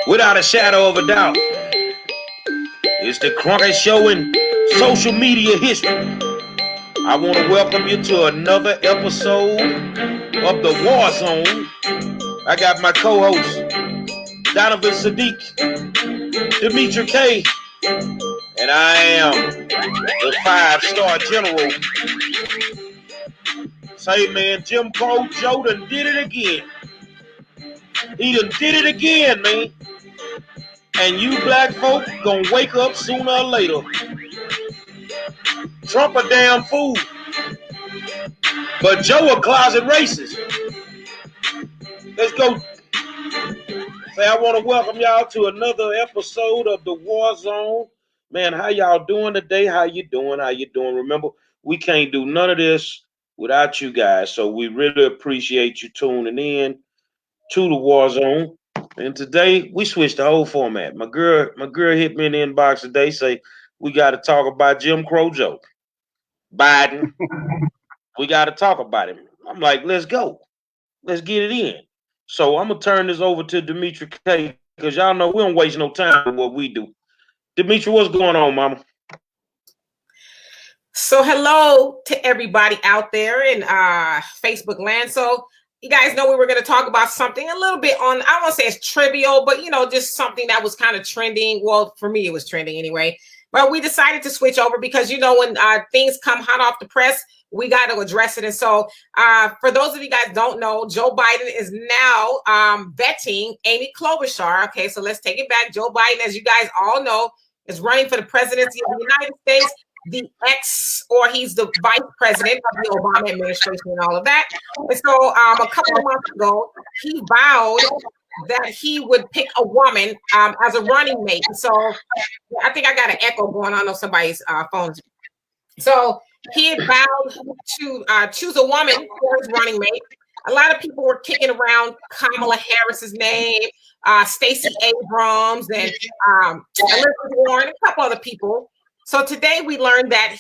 Without a shadow of a doubt, it's the Cronkite Show in social media history. I want to welcome you to another episode of the War Zone. I got my co-host, Donovan Sadiq, Demetra Kaye, and I am the 5-star general. Say, man, Jim Crow Joe done did it again. He done did it again, man. And you black folk gonna wake up sooner or later. Trump a damn fool. But Joe a closet racist. Let's go. Say, I want to welcome y'all to another episode of the War Zone. Man, how y'all doing today? How you doing? How you doing? Remember, we can't do none of this without you guys. So we really appreciate you tuning in to the War Zone. And today we switched the whole format. My girl hit me in the inbox today, say we got to talk about Jim Crow Joe Biden. We got to talk about him. I'm like, let's go. Let's get it in. So I'm going to turn this over to Demetra Kaye because y'all know we don't waste no time with what we do. Demetra, what's going on, mama? So hello to everybody out there in Facebook land. So you guys know we were going to talk about something a little bit on, I won't say it's trivial, but, just something that was kind of trending. Well, for me, it was trending anyway. But we decided to switch over because, when things come hot off the press, we got to address it. And so for those of you guys don't know, Joe Biden is now vetting Amy Klobuchar. Okay, so let's take it back. Joe Biden, as you guys all know, is running for the presidency of the United States. He's the vice president of the Obama administration and all of that. And so a couple of months ago, he vowed that he would pick a woman as a running mate. So I think I got an echo going on somebody's phones. So he had vowed to choose a woman for his running mate. A lot of people were kicking around Kamala Harris's name, Stacy Abrams, and Elizabeth Warren, a couple other people. So today we learned that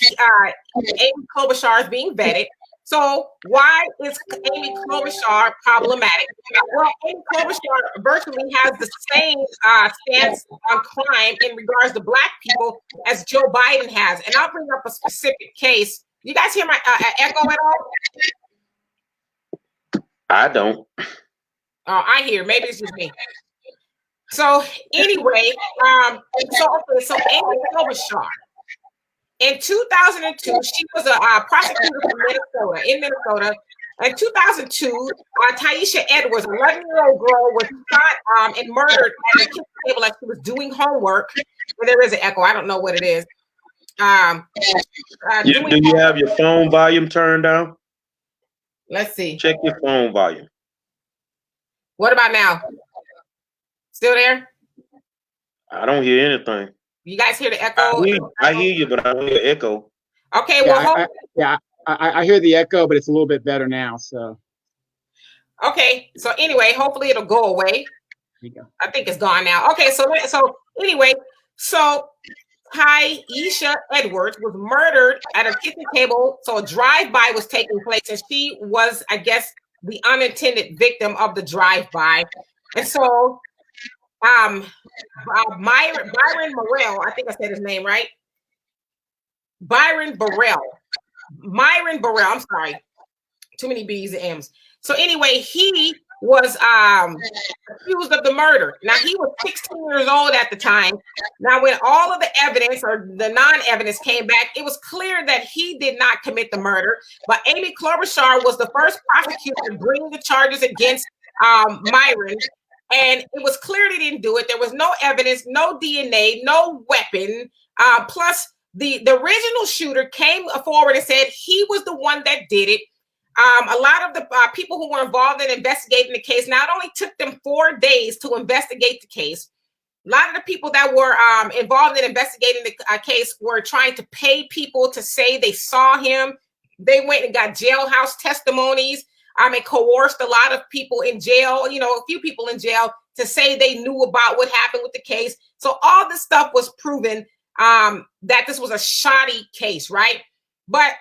Amy Klobuchar is being vetted. So why is Amy Klobuchar problematic? Well, Amy Klobuchar virtually has the same stance on crime in regards to Black people as Joe Biden has. And I'll bring up a specific case. You guys hear my echo at all? I don't. Oh, I hear. Maybe it's just me. So anyway, so Amy Klobuchar. In 2002, she was a prosecutor from Minnesota. In 2002, Taisha Edwards, an 11-year-old girl, was shot and murdered at a kitchen table as she was doing homework. Well, there is an echo. I don't know what it is. Do you have your phone volume turned down? Let's see. Check your phone volume. What about now? Still there? I don't hear anything. You guys hear the echo? I hear you, but I don't hear echo. Okay, well, I hear the echo, but it's a little bit better now. So, okay. So anyway, hopefully it'll go away. There you go. I think it's gone now. Okay, so anyway, so Taisha Edwards was murdered at a kitchen table. So a drive-by was taking place, and she was, I guess, the unintended victim of the drive-by. And so Byron Morrell, I think I said his name right. Myron Burrell, I'm sorry. Too many B's and M's. So anyway, he was accused of the murder. Now, he was 16 years old at the time. Now, when all of the evidence or the non-evidence came back, it was clear that he did not commit the murder. But Amy Klobuchar was the first prosecutor to bring the charges against Myron. And it was clear they didn't do it. There was no evidence, no DNA, no weapon. Plus, the original shooter came forward and said he was the one that did it. A lot of the people who were involved in investigating the case, not only took them 4 days to investigate the case, a lot of the people that were involved in investigating the case were trying to pay people to say they saw him. They went and got jailhouse testimonies. It coerced a lot of people in jail, a few people in jail to say they knew about what happened with the case. So all this stuff was proven that this was a shoddy case, right? But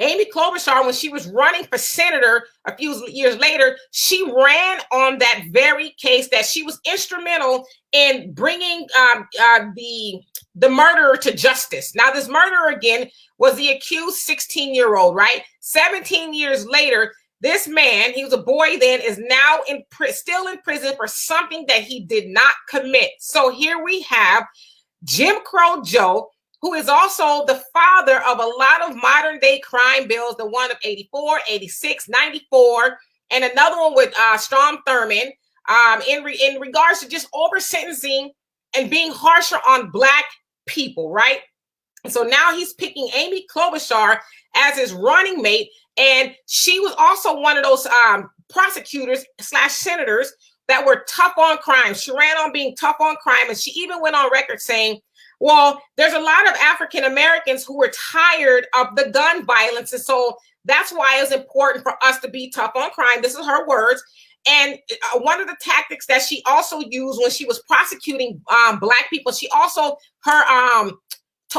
Amy Klobuchar, when she was running for senator a few years later, she ran on that very case that she was instrumental in bringing the murderer to justice. Now, this murderer, again, was the accused 16-year-old, right? 17 years later, this man, he was a boy then, is now still in prison for something that he did not commit. So here we have Jim Crow Joe, who is also the father of a lot of modern day crime bills, the one of 84, 86, 94, and another one with Strom Thurmond in regards to just over sentencing and being harsher on Black people, right? And so now he's picking Amy Klobuchar as his running mate. And she was also one of those prosecutors / senators that were tough on crime. She ran on being tough on crime. And she even went on record saying, well, there's a lot of African Americans who were tired of the gun violence. And so that's why it's important for us to be tough on crime. This is her words. And one of the tactics that she also used when she was prosecuting Black people, she also,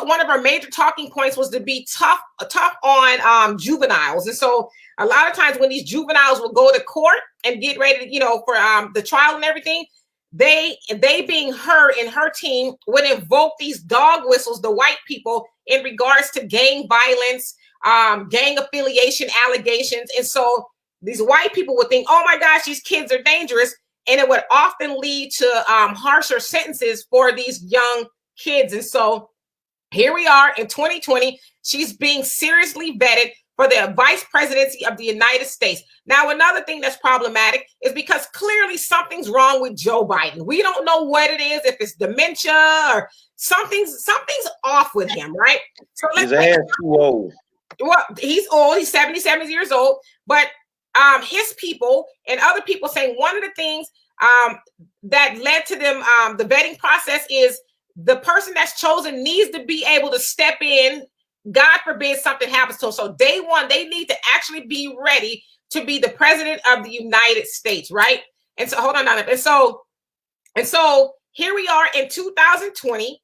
one of her major talking points was to be tough on juveniles. And so a lot of times when these juveniles will go to court and get ready, for the trial and everything, they being her and her team would invoke these dog whistles, the white people, in regards to gang violence, gang affiliation allegations. And so these white people would think, oh my gosh, these kids are dangerous. And it would often lead to harsher sentences for these young kids. And so here we are in 2020. She's being seriously vetted for the vice presidency of the United States. Now, another thing that's problematic is because clearly something's wrong with Joe Biden. We don't know what it is, if it's dementia or something's off with him, right? So his ass too old. Well, he's old. He's 77 years old. But his people and other people saying one of the things that led to them, the vetting process, is the person that's chosen needs to be able to step in. God forbid something happens to them. So day one, they need to actually be ready to be the president of the United States, right? And so hold on. And so here we are in 2020.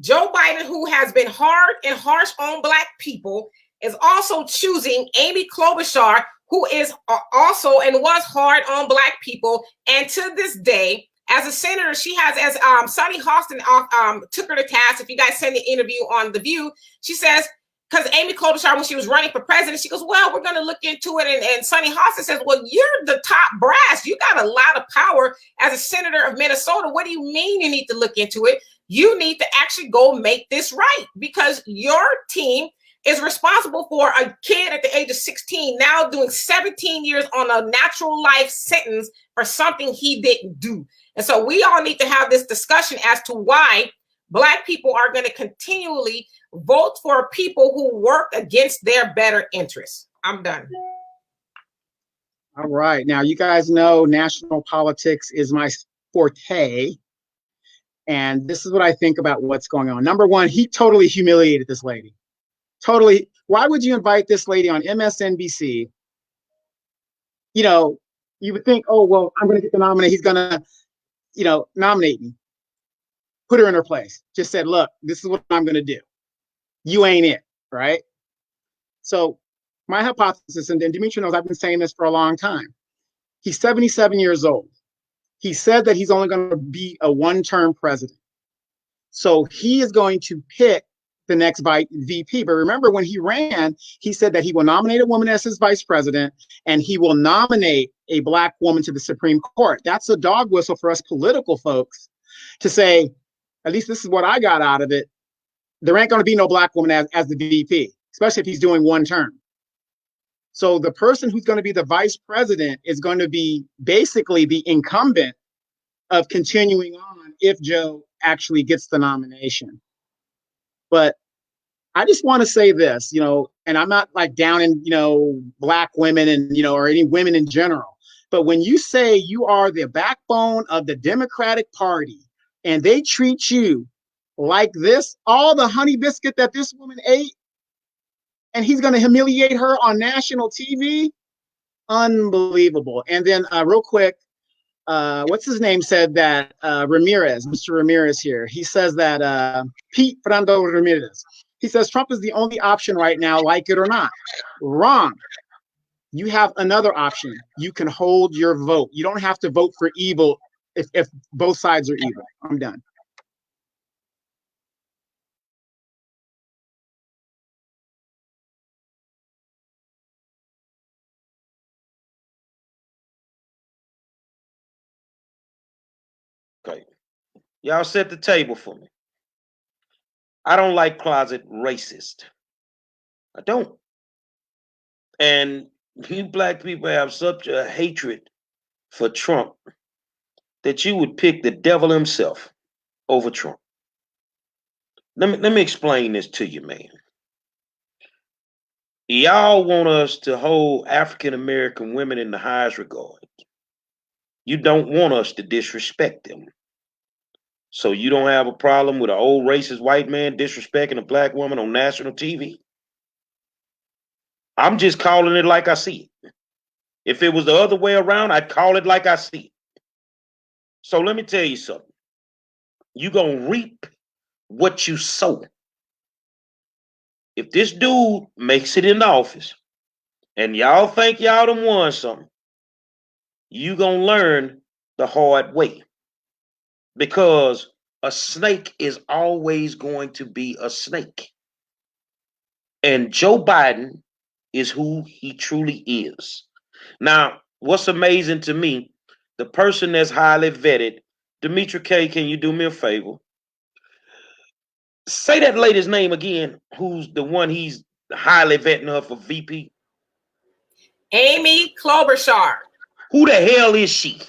Joe Biden, who has been hard and harsh on Black people, is also choosing Amy Klobuchar, who is also and was hard on Black people. And to this day, as a senator, she has, as Sonny Hostin took her to task. If you guys send the interview on The View, she says, because Amy Klobuchar, when she was running for president, she goes, well, we're going to look into it. And Sonny Hostin says, well, you're the top brass. You got a lot of power as a senator of Minnesota. What do you mean you need to look into it? You need to actually go make this right, because your team is responsible for a kid at the age of 16 now doing 17 years on a natural life sentence for something he didn't do. And so we all need to have this discussion as to why Black people are going to continually vote for people who work against their better interests. I'm done. All right. Now, you guys know national politics is my forte. And this is what I think about what's going on. Number one, he totally humiliated this lady. Totally. Why would you invite this lady on MSNBC? You would think, oh, well, I'm going to get the nomination. He's going to, nominate me. Put her in her place. Just said, look, this is what I'm going to do. You ain't it, right? So my hypothesis, and Demetra knows I've been saying this for a long time. He's 77 years old. He said that he's only going to be a one-term president. So he is going to pick the next VP. But remember, when he ran, he said that he will nominate a woman as his vice president, and he will nominate a Black woman to the Supreme Court. That's a dog whistle for us political folks to say, at least this is what I got out of it. There ain't going to be no Black woman as the VP, especially if he's doing one term. So the person who's going to be the vice president is going to be basically the incumbent of continuing on if Joe actually gets the nomination. But I just want to say this, and I'm not like down in, Black women and, or any women in general. But when you say you are the backbone of the Democratic Party and they treat you like this, all the honey biscuit that this woman ate, and he's going to humiliate her on national TV, unbelievable. And then real quick, what's his name said that Mr. Ramirez here, he says that Pete Fernando Ramirez, He says Trump is the only option right now, like it or not. Wrong. You have another option. You can hold your vote. You don't have to vote for evil if both sides are evil. I'm done. Okay. Y'all set the table for me. I don't like closet racist. I don't. And you black people have such a hatred for Trump that you would pick the devil himself over Trump. Let me explain this to you, man. Y'all want us to hold African American women in the highest regard. You don't want us to disrespect them. So you don't have a problem with an old racist white man disrespecting a black woman on national TV? I'm just calling it like I see it. If it was the other way around, I'd call it like I see it. So let me tell you something. You're going to reap what you sow. If this dude makes it in the office and y'all think y'all done won something, you going to learn the hard way. Because a snake is always going to be a snake. And Joe Biden is who he truly is. Now, what's amazing to me, the person that's highly vetted, Demetra, Kaye, can you do me a favor? Say that lady's name again, who's the one he's highly vetting her for VP. Amy Klobuchar. Who the hell is she?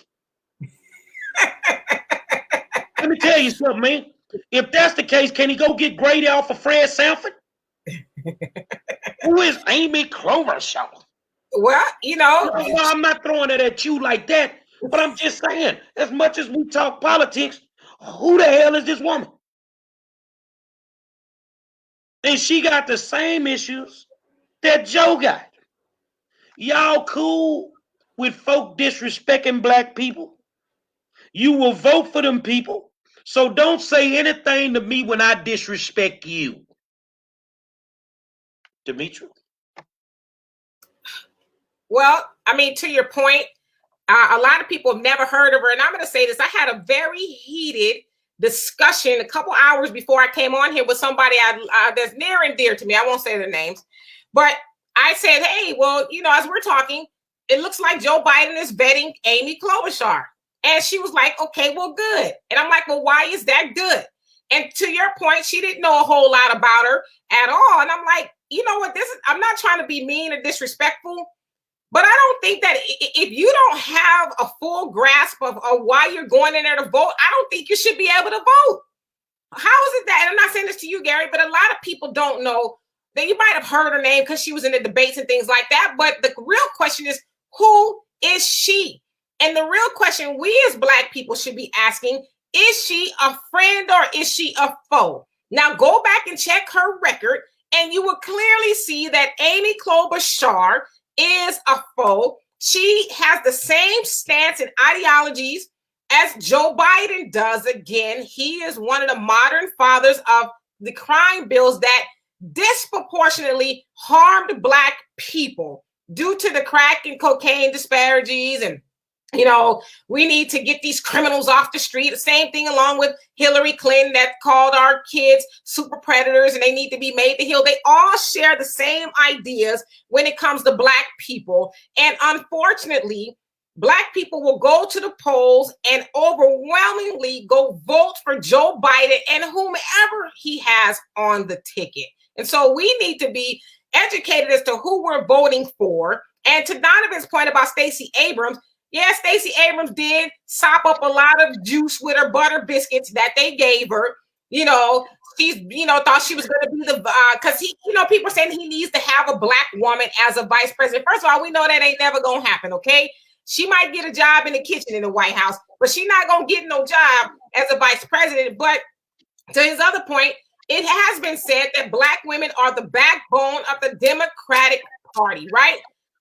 Let me tell you something, man. If that's the case, can he go get Grady off of Fred Sanford? Who is Amy Klobuchar? Well, No, I'm not throwing it at you like that, but I'm just saying, as much as we talk politics, who the hell is this woman? And she got the same issues that Joe got. Y'all cool with folk disrespecting black people? You will vote for them people. So don't say anything to me when I disrespect you. Demetra? Well, I mean, to your point, a lot of people have never heard of her. And I'm going to say this. I had a very heated discussion a couple hours before I came on here with somebody that's near and dear to me. I won't say their names. But I said, hey, well, as we're talking, it looks like Joe Biden is vetting Amy Klobuchar. And she was like, okay, well, good. And I'm like, well, why is that good? And to your point, she didn't know a whole lot about her at all. And I'm like, you know what? I'm not trying to be mean or disrespectful, but I don't think that if you don't have a full grasp of why you're going in there to vote, I don't think you should be able to vote. How is it that, and I'm not saying this to you, Gary, but a lot of people don't know that you might have heard her name because she was in the debates and things like that. But the real question is, who is she? And the real question we as Black people should be asking, is she a friend or is she a foe? Now go back and check her record and you will clearly see that Amy Klobuchar is a foe. She has the same stance and ideologies as Joe Biden does. Again, he is one of the modern fathers of the crime bills that disproportionately harmed Black people due to the crack and cocaine disparities. And, we need to get these criminals off the street. The same thing along with Hillary Clinton that called our kids super predators and they need to be made to heal. They all share the same ideas when it comes to Black people. And unfortunately, Black people will go to the polls and overwhelmingly go vote for Joe Biden and whomever he has on the ticket. And so we need to be educated as to who we're voting for. And to Donovan's point about Stacy Abrams, yeah, Stacy Abrams did sop up a lot of juice with her butter biscuits that they gave her. She's, thought she was going to be because people are saying he needs to have a Black woman as a vice president. First of all, we know that ain't never going to happen, okay? She might get a job in the kitchen in the White House, but she's not going to get no job as a vice president. But to his other point, it has been said that Black women are the backbone of the Democratic Party, right?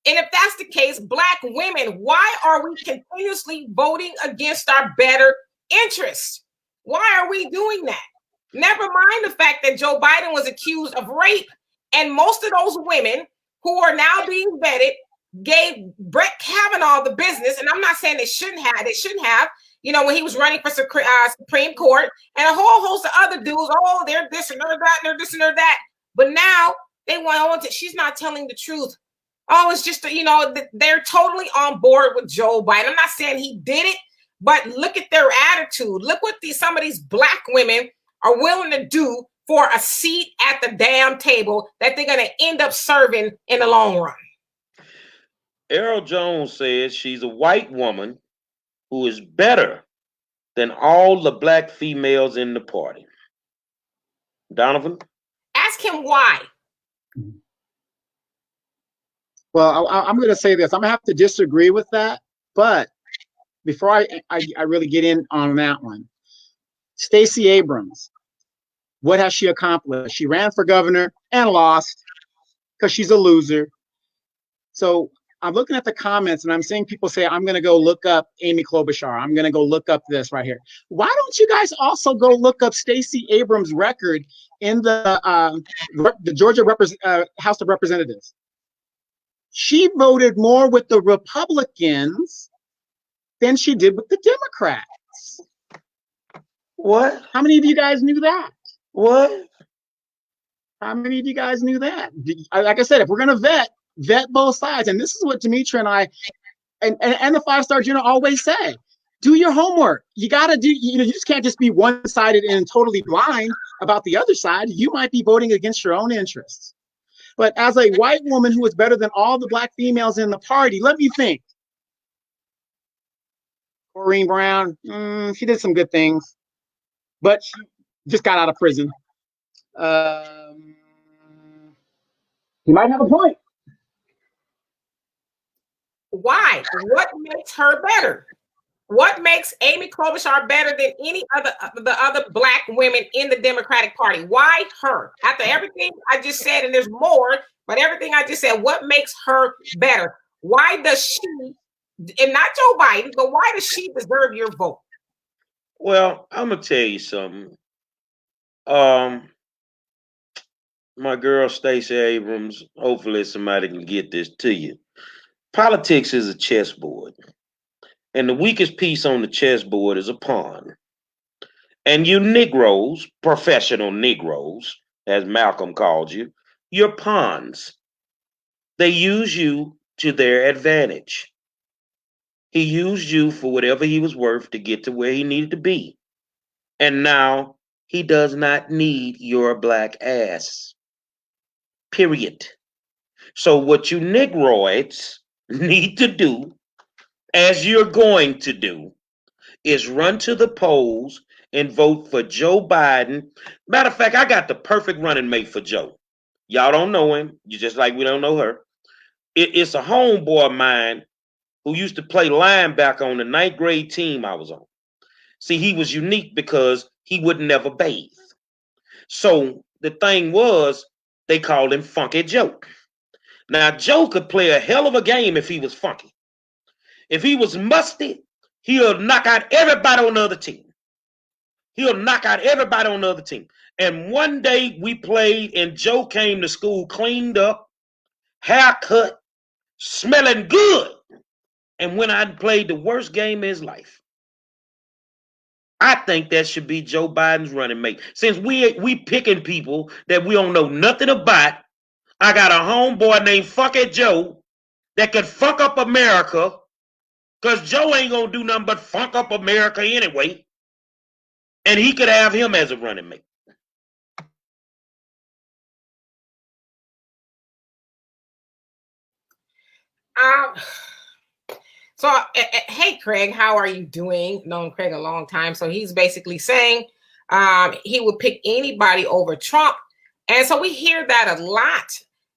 And if that's the case, Black women, why are we continuously voting against our better interests? Why are we doing that? Never mind the fact that Joe Biden was accused of rape, and most of those women who are now being vetted gave Brett Kavanaugh the business. And I'm not saying they shouldn't have. They shouldn't have. You know, when he was running for Supreme Court, and a whole host of other dudes. Oh, they're this and they're that, and they're this and they're that. But now they want to. She's not telling the truth. Oh, it's just, you know, they're totally on board with Joe Biden. I'm not saying he did it, but look at their attitude. Look what some of these black women are willing to do for a seat at the damn table that they're going to end up serving in the long run. Errol Jones says she's a white woman who is better than all the black females in the party. Donovan? Ask him why. Well, I'm going to say this. I'm going to have to disagree with that. But before I really get in on that one, Stacy Abrams, what has she accomplished? She ran for governor and lost because she's a loser. So I'm looking at the comments and I'm seeing people say, I'm going to go look up Amy Klobuchar. I'm going to go look up this right here. Why don't you guys also go look up Stacy Abrams' record in the Georgia House of Representatives? She voted more with the Republicans than she did with the Democrats. What? How many of you guys knew that? What? How many of you guys knew that? Like I said, if we're going to vet both sides. And this is what Demetra and I and the five-star general always say. Do your homework. You got to do, you just can't just be one-sided and totally blind about the other side. You might be voting against your own interests. But as a white woman who is better than all the black females in the party, let me think. Corrine Brown, she did some good things, but she just got out of prison. You might have a point. Why? What makes her better? What makes Amy Klobuchar better than any the other black women in the Democratic Party? Why her? After everything I just said, and there's more, but everything I just said, what makes her better? Why does she, and not Joe Biden, but why does she deserve your vote? Well, I'm gonna tell you something. My girl Stacy Abrams, hopefully somebody can get this to you. Politics is a chessboard. And the weakest piece on the chessboard is a pawn. And you Negroes, professional Negroes, as Malcolm called you, you're pawns. They use you to their advantage. He used you for whatever he was worth to get to where he needed to be. And now he does not need your black ass. Period. So what you Negroids need to do, as you're going to do, is run to the polls and vote for Joe Biden. Matter of fact, I got the perfect running mate for Joe. Y'all don't know him. You just like we don't know her. It's a homeboy of mine who used to play linebacker on the 9th grade team I was on. See, he was unique because he would never bathe. So the thing was, they called him Funky Joe. Now, Joe could play a hell of a game if he was funky. If he was musty, he'll knock out everybody on the other team. He'll knock out everybody on the other team. And one day we played and Joe came to school cleaned up, haircut, smelling good. And when I played the worst game of his life, I think that should be Joe Biden's running mate. Since we picking people that we don't know nothing about, I got a homeboy named Funky Joe that could fuck up America, because Joe ain't gonna do nothing but fuck up America anyway. And he could have him as a running mate. So, hey, Craig, how are you doing? Known Craig a long time. So he's basically saying he would pick anybody over Trump. And so we hear that a lot,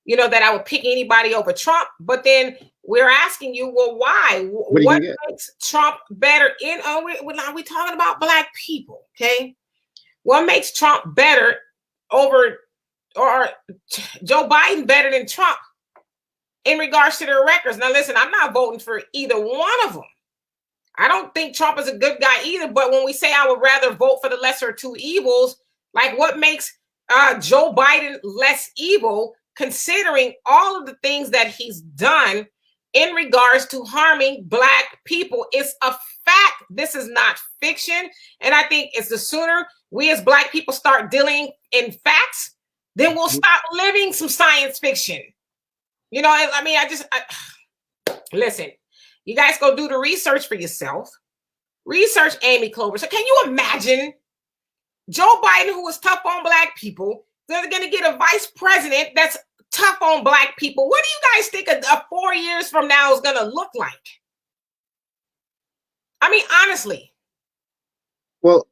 that I would pick anybody over Trump. But then we're asking you, well, why? What makes Trump better? We're talking about black people, okay? What makes Trump better or Joe Biden better than Trump in regards to their records? Now, listen, I'm not voting for either one of them. I don't think Trump is a good guy either. But when we say I would rather vote for the lesser of two evils, Like, what makes Joe Biden less evil, considering all of the things that he's done in regards to harming Black people? It's a fact. This is not fiction. And I think it's the sooner we as Black people start dealing in facts, then we'll stop living some science fiction. You know, I mean, listen, you guys go do the research for yourself. Research Amy Klobuchar. So can you imagine Joe Biden, who was tough on Black people, they're going to get a vice president that's tough on Black people? What do you guys think a 4 years from now is going to look like? I mean, honestly. Well,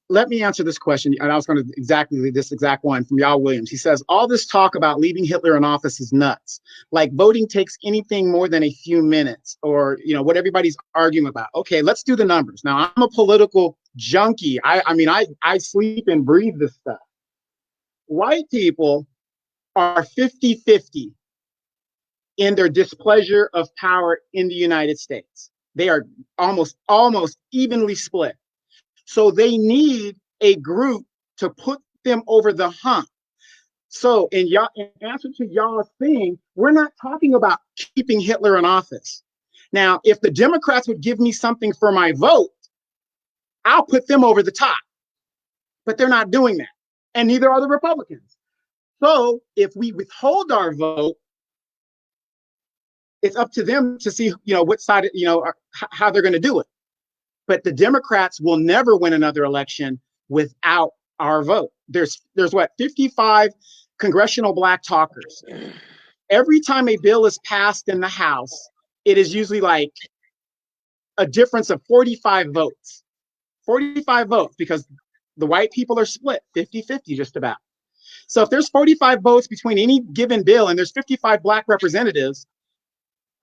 let me answer this question. And I was going to exactly this exact one from Yal Williams. He says, all this talk about leaving Hitler in office is nuts. Like voting takes anything more than a few minutes, or, you know, what everybody's arguing about. Okay, let's do the numbers. Now, I'm a political junkie. I mean, I sleep and breathe this stuff. White people are 50-50 in their displeasure of power in the United States. They are almost evenly split. So they need a group to put them over the hump. So in answer to y'all's thing, we're not talking about keeping Hitler in office. Now, if the Democrats would give me something for my vote, I'll put them over the top. But they're not doing that. And neither are the Republicans. So if we withhold our vote, it's up to them to see, you know, what side, you know, how they're going to do it. But the Democrats will never win another election without our vote. There's what, 55 congressional Black talkers. Every time a bill is passed in the House, it is usually like a difference of 45 votes. 45 votes, because the white people are split 50-50 just about. So if there's 45 votes between any given bill and there's 55 Black representatives,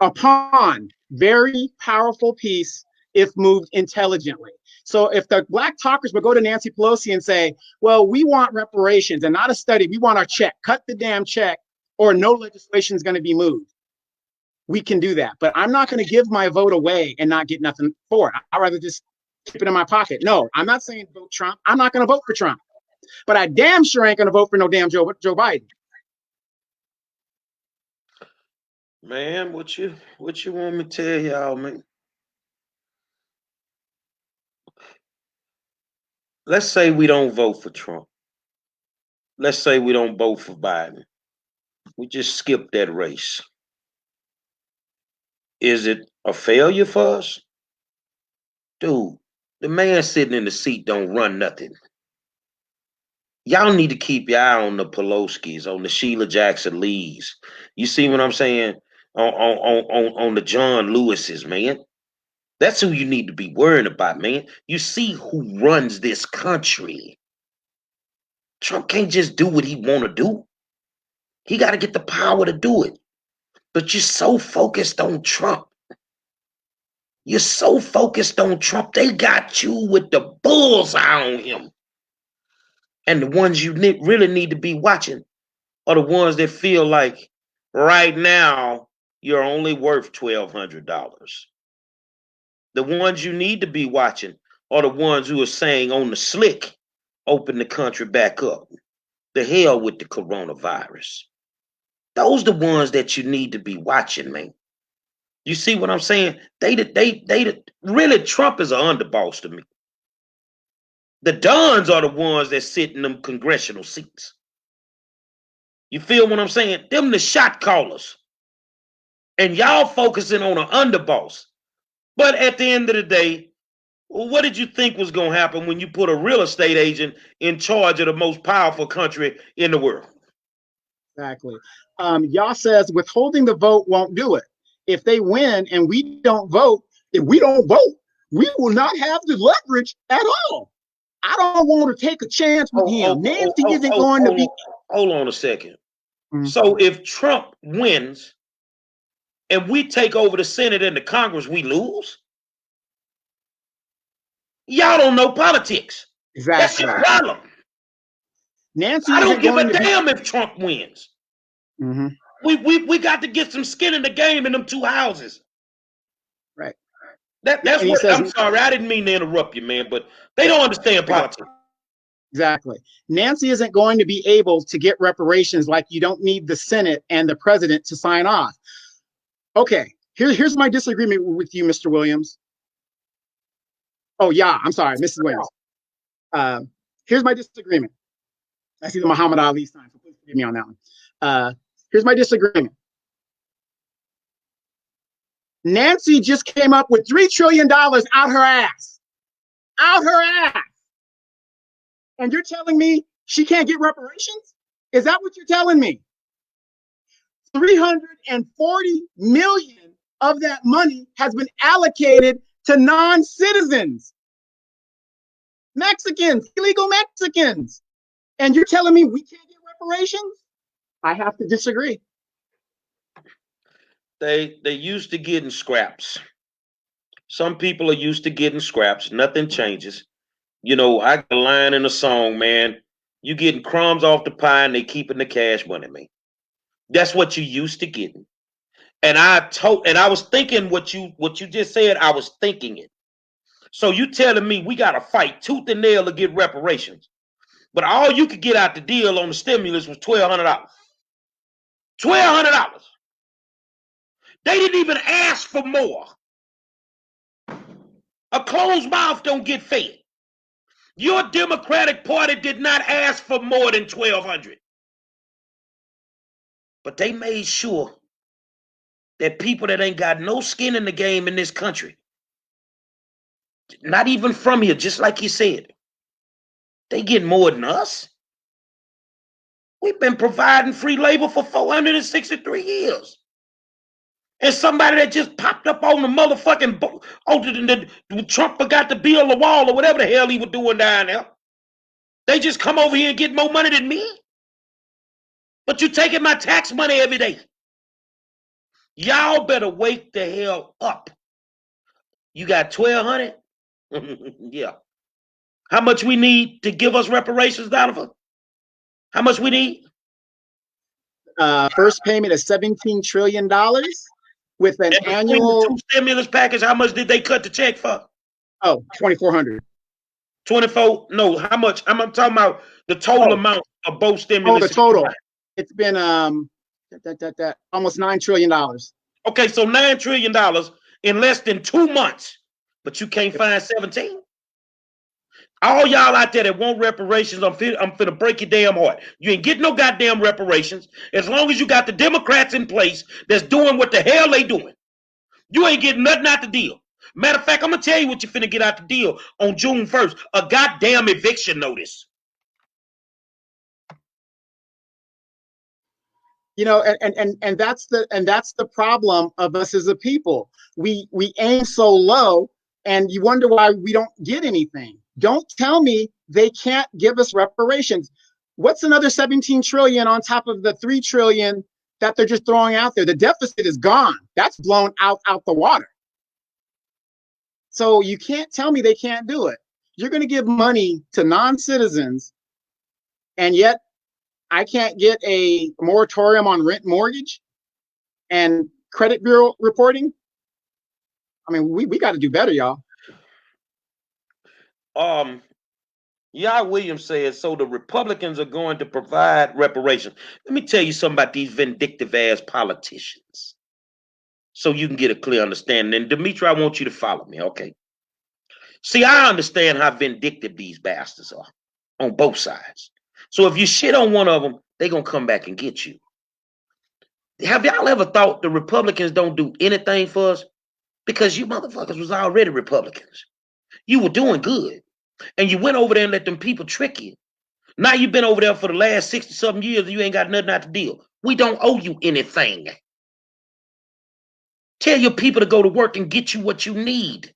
a pawn, very powerful piece if moved intelligently. So if the Black talkers would go to Nancy Pelosi and say, well, we want reparations and not a study, we want our check, cut the damn check, or no legislation is going to be moved. We can do that. But I'm not going to give my vote away and not get nothing for it. I'd rather just keep it in my pocket. No, I'm not saying vote Trump. I'm not going to vote for Trump. But I damn sure ain't going to vote for no damn Joe Biden. Man, what you want me to tell y'all, man? Let's say we don't vote for Trump. Let's say we don't vote for Biden. We just skip that race. Is it a failure for us? Dude, the man sitting in the seat don't run nothing. Y'all need to keep your eye on the Pelosi's, on the Sheila Jackson Lees. You see what I'm saying? On the John Lewis's, man. That's who you need to be worrying about, man. You see who runs this country. Trump can't just do what he want to do. He got to get the power to do it. But you're so focused on Trump. You're so focused on Trump. They got you with the bullseye on him. And the ones you really need to be watching are the ones that feel like right now you're only worth $1,200. The ones you need to be watching are the ones who are saying on the slick, open the country back up. The hell with the coronavirus. Those the ones that you need to be watching, man. You see what I'm saying? Really, Trump is an underboss to me. The Dons are the ones that sit in them congressional seats. You feel what I'm saying? Them the shot callers. And y'all focusing on an underboss. But at the end of the day, what did you think was going to happen when you put a real estate agent in charge of the most powerful country in the world? Exactly. Y'all says withholding the vote won't do it. If they win and we don't vote, if we don't vote, we will not have the leverage at all. I don't want to take a chance with him. Nancy isn't going to be. Hold on a second. Mm-hmm. So if Trump wins and we take over the Senate and the Congress, we lose? Y'all don't know politics. Exactly. That's the problem. Nancy, I don't give a damn if Trump wins. Mm-hmm. We got to get some skin in the game in them two houses. Right. That's what I'm sorry. I didn't mean to interrupt you, man, but they don't understand politics. Exactly. Nancy isn't going to be able to get reparations like you don't need the Senate and the president to sign off. Okay, here's my disagreement with you, Mr. Williams. Oh, yeah, I'm sorry, Mrs. Williams. Here's my disagreement. I see the Muhammad Ali sign, so please forgive me on that one. Here's my disagreement. Nancy just came up with $3 trillion out her ass. Out her ass. And you're telling me she can't get reparations? Is that what you're telling me? 340 million of that money has been allocated to non-citizens, Mexicans, illegal Mexicans. And you're telling me we can't get reparations? I have to disagree. They used to getting scraps. Some people are used to getting scraps. Nothing changes. You know, I got a line in a song, man. You getting crumbs off the pie and they keeping the cash money, man. That's what you used to getting. And I was thinking what you just said, I was thinking it. So you telling me we gotta fight tooth and nail to get reparations. But all you could get out the deal on the stimulus was $1,200. $1,200. They didn't even ask for more. A closed mouth don't get fed. Your Democratic Party did not ask for more than $1,200. But they made sure that people that ain't got no skin in the game in this country, not even from here, just like you said, they get more than us. We've been providing free labor for 463 years. And somebody that just popped up on the motherfucking Trump forgot to build a wall or whatever the hell he was doing down there. They just come over here and get more money than me. But you taking my tax money every day. Y'all better wake the hell up. You got 1,200? Yeah. How much we need to give us reparations, Donovan? How much we need? First payment is $17 trillion with an annual. The two stimulus package, how much did they cut the check for? Oh, 2,400. 24? No, how much? I'm talking about the total amount of both stimulus. Oh, the total. It's been almost $9 trillion. Okay, so $9 trillion in less than 2 months, but you can't find 17? All y'all out there that want reparations, I'm finna break your damn heart. You ain't getting no goddamn reparations as long as you got the Democrats in place that's doing what the hell they doing. You ain't getting nothing out the deal. Matter of fact, I'm gonna tell you what you finna get out the deal on June 1st. A goddamn eviction notice. You know, and that's the problem of us as a people. We aim so low, and you wonder why we don't get anything. Don't tell me they can't give us reparations. What's another 17 trillion on top of the 3 trillion that they're just throwing out there? The deficit is gone. That's blown out the water. So you can't tell me they can't do it. You're going to give money to non-citizens, and yet I can't get a moratorium on rent mortgage and credit bureau reporting. I mean, we got to do better, y'all. Williams says, so the Republicans are going to provide reparations. Let me tell you something about these vindictive ass politicians so you can get a clear understanding. And Demetra, I want you to follow me, okay? See, I understand how vindictive these bastards are on both sides. So if you shit on one of them, they're going to come back and get you. Have y'all ever thought the Republicans don't do anything for us? Because you motherfuckers was already Republicans. You were doing good. And you went over there and let them people trick you. Now you've been over there for the last 60-something years and you ain't got nothing out to deal. We don't owe you anything. Tell your people to go to work and get you what you need.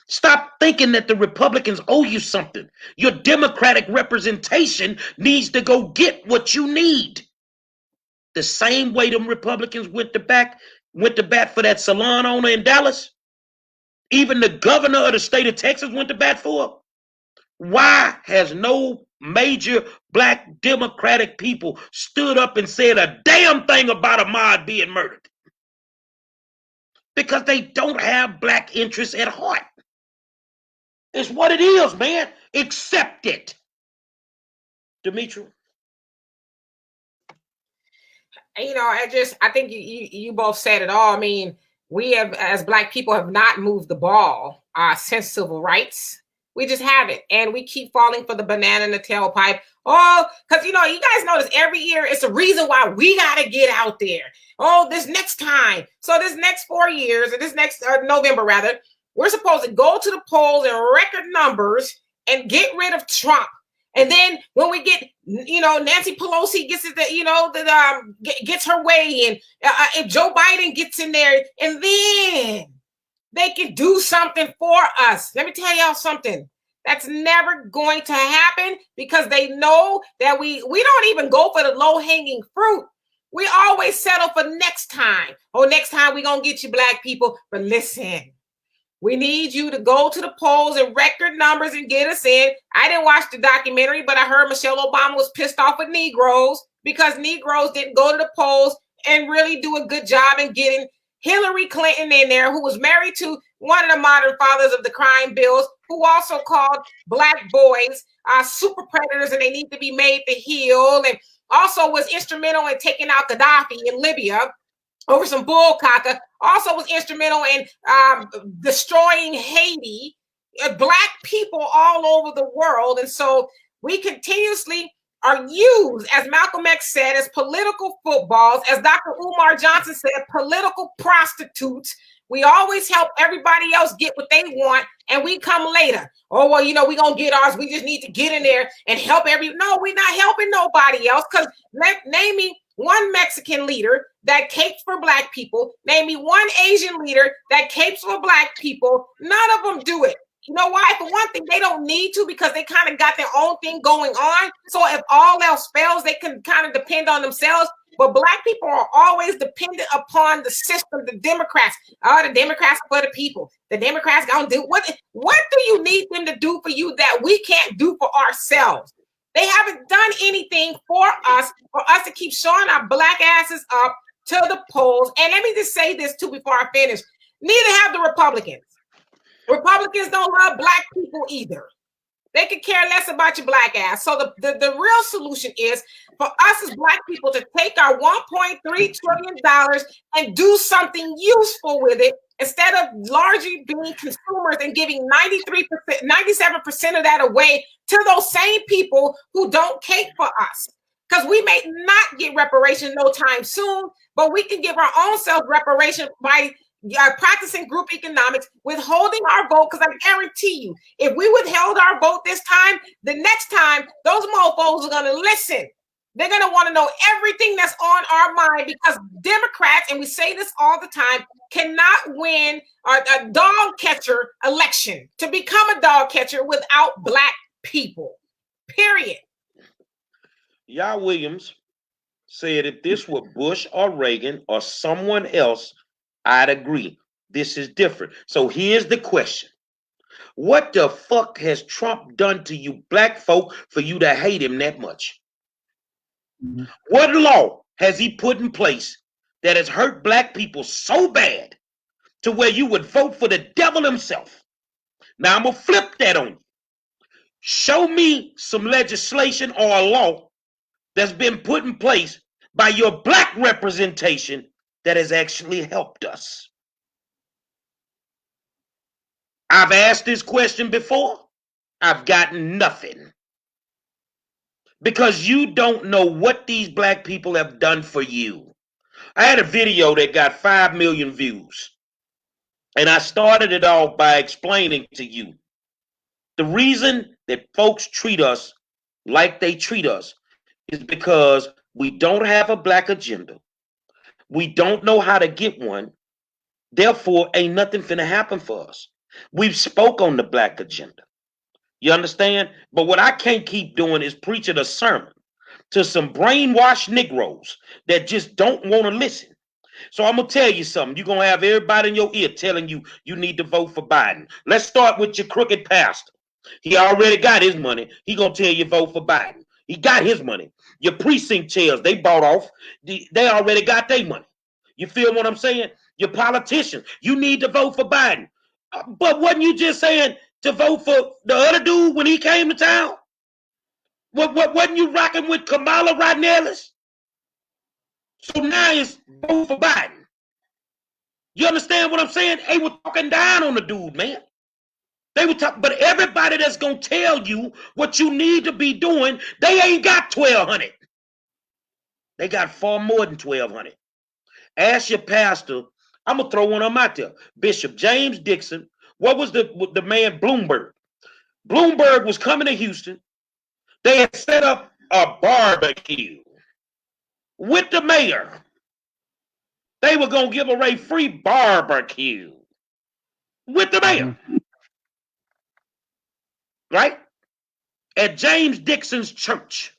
Stop thinking that the Republicans owe you something. Your Democratic representation needs to go get what you need. The same way them Republicans went to bat for that salon owner in Dallas. Even the governor of the state of Texas went to bat for her. Why has no major black Democratic people stood up and said a damn thing about Ahmaud being murdered? Because they don't have black interests at heart. It's what it is, man. Accept it. Demetra? I think you both said it all. I mean, we have, as Black people, have not moved the ball since civil rights. We just haven't, and we keep falling for the banana in the tailpipe. Oh, because you guys notice every year it's a reason why we gotta get out there. Oh, this next time, so this next 4 years, or this next November rather, we're supposed to go to the polls in record numbers and get rid of Trump. And then when we get, Nancy Pelosi gets it, gets her way in, if Joe Biden gets in there, and then they can do something for us. Let me tell y'all something. That's never going to happen, because they know that we don't even go for the low-hanging fruit. We always settle for next time. Oh, next time we're going to get you Black people. But listen, we need you to go to the polls in record numbers and get us in. I didn't watch the documentary, but I heard Michelle Obama was pissed off at Negroes because Negroes didn't go to the polls and really do a good job in getting Hillary Clinton in there, who was married to one of the modern fathers of the crime bills, who also called Black boys super predators and they need to be made to heal, and also was instrumental in taking out Gaddafi in Libya over some bullcaca, also was instrumental in destroying Haiti, Black people all over the world. And so we continuously are used, as Malcolm X said, as political footballs, as Dr. Umar Johnson said, political prostitutes. We always help everybody else get what they want, and we come later. Oh, well, we're going to get ours. We just need to get in there and help No, we're not helping nobody else, because name me one Mexican leader that capes for Black people. Name me one Asian leader that capes for Black people. None of them do it. You know why? For one thing, they don't need to, because they kind of got their own thing going on. So if all else fails, they can kind of depend on themselves. But Black people are always dependent upon the system, the Democrats. Oh, the Democrats are for the people. The Democrats gonna do what do you need them to do for you that we can't do for ourselves? They haven't done anything for us to keep showing our Black asses up to the polls. And let me just say this too before I finish. Neither have the Republicans. Republicans don't love Black people either. They could care less about your Black ass. So the real solution is for us as Black people to take our $1.3 trillion and do something useful with it, instead of largely being consumers and giving 97% of that away to those same people who don't cape for us. Because we may not get reparation no time soon, but we can give our own self reparation by practicing group economics, withholding our vote, because I guarantee you, if we withheld our vote this time, the next time, those mofos are going to listen. They're going to want to know everything that's on our mind, because Democrats, and we say this all the time, cannot win a dog catcher election to become a dog catcher without Black people, period. Yah Williams said if this were Bush or Reagan or someone else, I'd agree. This is different. So here's the question. What the fuck has Trump done to you Black folk for you to hate him that much? Mm-hmm. What law has he put in place that has hurt Black people so bad to where you would vote for the devil himself? Now I'm going to flip that on you. Show me some legislation or a law that's been put in place by your Black representation that has actually helped us. I've asked this question before. I've gotten nothing. Because you don't know what these Black people have done for you. I had a video that got 5 million views. And I started it off by explaining to you the reason that folks treat us like they treat us is because we don't have a Black agenda. We don't know how to get one. Therefore, ain't nothing finna happen for us. We've spoke on the Black agenda. You understand? But what I can't keep doing is preaching a sermon to some brainwashed Negroes that just don't want to listen. So I'm going to tell you something. You're going to have everybody in your ear telling you you need to vote for Biden. Let's start with your crooked pastor. He already got his money. He going to tell you vote for Biden. He got his money. Your precinct chairs, they bought off. They already got their money. You feel what I'm saying? Your politicians, you need to vote for Biden. But wasn't you just saying to vote for the other dude when he came to town? Wasn't you rocking with Kamala Riding-Ellis? So now it's vote for Biden. You understand what I'm saying? They were talking down on the dude, man. They were talking, but everybody that's gonna tell you what you need to be doing, they ain't got 1,200. They got far more than 1,200. Ask your pastor. I'm gonna throw one of them out there. Bishop James Dixon. What was the man Bloomberg? Bloomberg was coming to Houston. They had set up a barbecue with the mayor. They were gonna give away free barbecue with the mayor. Right? At James Dixon's church.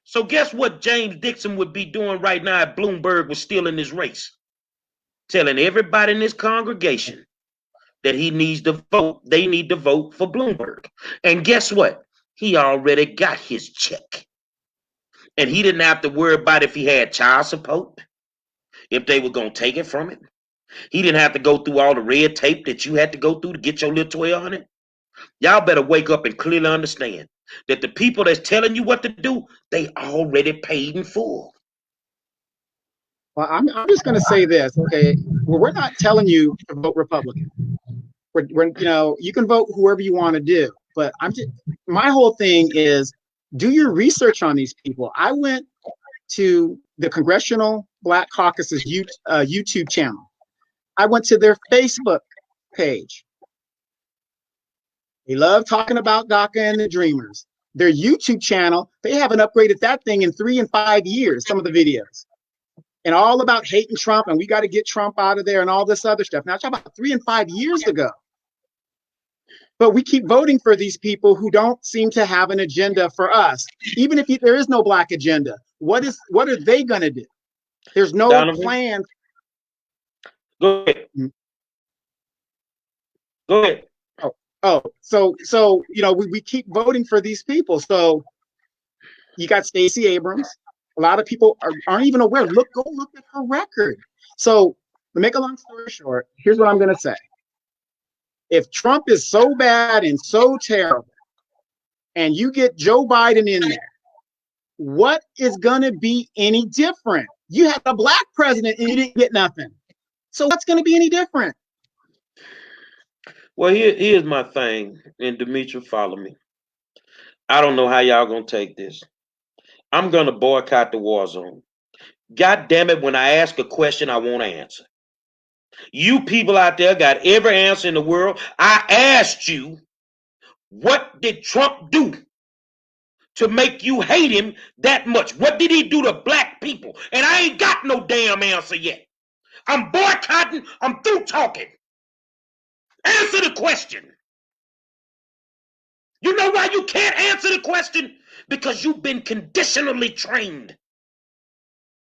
So guess what James Dixon would be doing right now if Bloomberg was still in this race? Telling everybody in this congregation that he needs to vote. They need to vote for Bloomberg. And guess what? He already got his check. And he didn't have to worry about if he had child support, if they were going to take it from him. He didn't have to go through all the red tape that you had to go through to get your little 1,200. Y'all better wake up and clearly understand that the people that's telling you what to do, they already paid in full. Well, I'm just going to say this, okay? Well, we're not telling you to vote Republican. We're you can vote whoever you want to do, but my whole thing is do your research on these people. I went to the Congressional Black Caucus's YouTube channel. I went to their Facebook page. They love talking about DACA and the Dreamers. Their YouTube channel, they haven't upgraded that thing in 3 and 5 years, some of the videos. And all about hating Trump and we got to get Trump out of there and all this other stuff. Now, I'm talking about 3 and 5 years ago. But we keep voting for these people who don't seem to have an agenda for us. Even if there is no black agenda, what are they going to do? There's no plan. Go ahead. Go ahead. So we keep voting for these people. So you got Stacy Abrams. A lot of people aren't even aware. Go look at her record. So to make a long story short, here's what I'm going to say. If Trump is so bad and so terrible, and you get Joe Biden in there, what is going to be any different? You had a black president and you didn't get nothing. So what's going to be any different? Well, here's my thing, and Demetra, follow me. I don't know how y'all gonna take this. I'm gonna boycott the war zone. God damn it, when I ask a question, I won't answer. You people out there got every answer in the world. I asked you, what did Trump do to make you hate him that much? What did he do to black people? And I ain't got no damn answer yet. I'm boycotting. I'm through talking. Answer the question. You know why you can't answer the question? Because you've been conditionally trained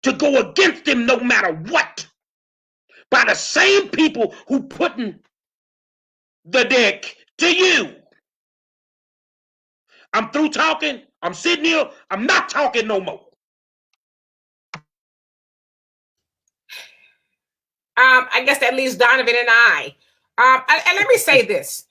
to go against him no matter what. By the same people who putting the deck to you. I'm through talking. I'm sitting here. I'm not talking no more. I guess that leaves Donovan and I. And let me say this.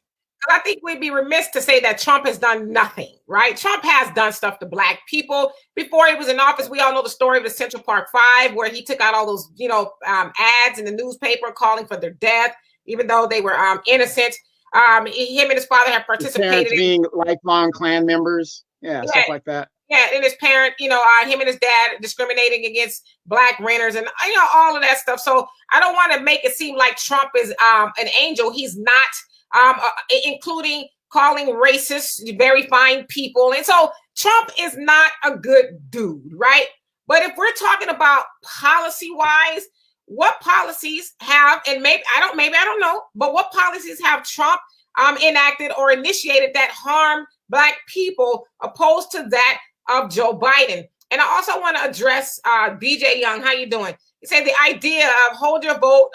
I think we'd be remiss to say that Trump has done nothing, right? Trump has done stuff to black people. Before he was in office, we all know the story of the Central Park Five, where he took out all those, ads in the newspaper calling for their death, even though they were innocent. Him and his father have participated in being lifelong Klan members. Yeah, stuff like that. Yeah, and his parent, him and his dad discriminating against black renters and, all of that stuff. So I don't want to make it seem like Trump is an angel. He's not, including calling racists very fine people. And so Trump is not a good dude, right? But if we're talking about policy-wise, what policies have, and maybe I don't know, but what policies have Trump enacted or initiated that harm black people opposed to that of Joe Biden? And I also want to address BJ Young. How you doing? He said the idea of hold your vote,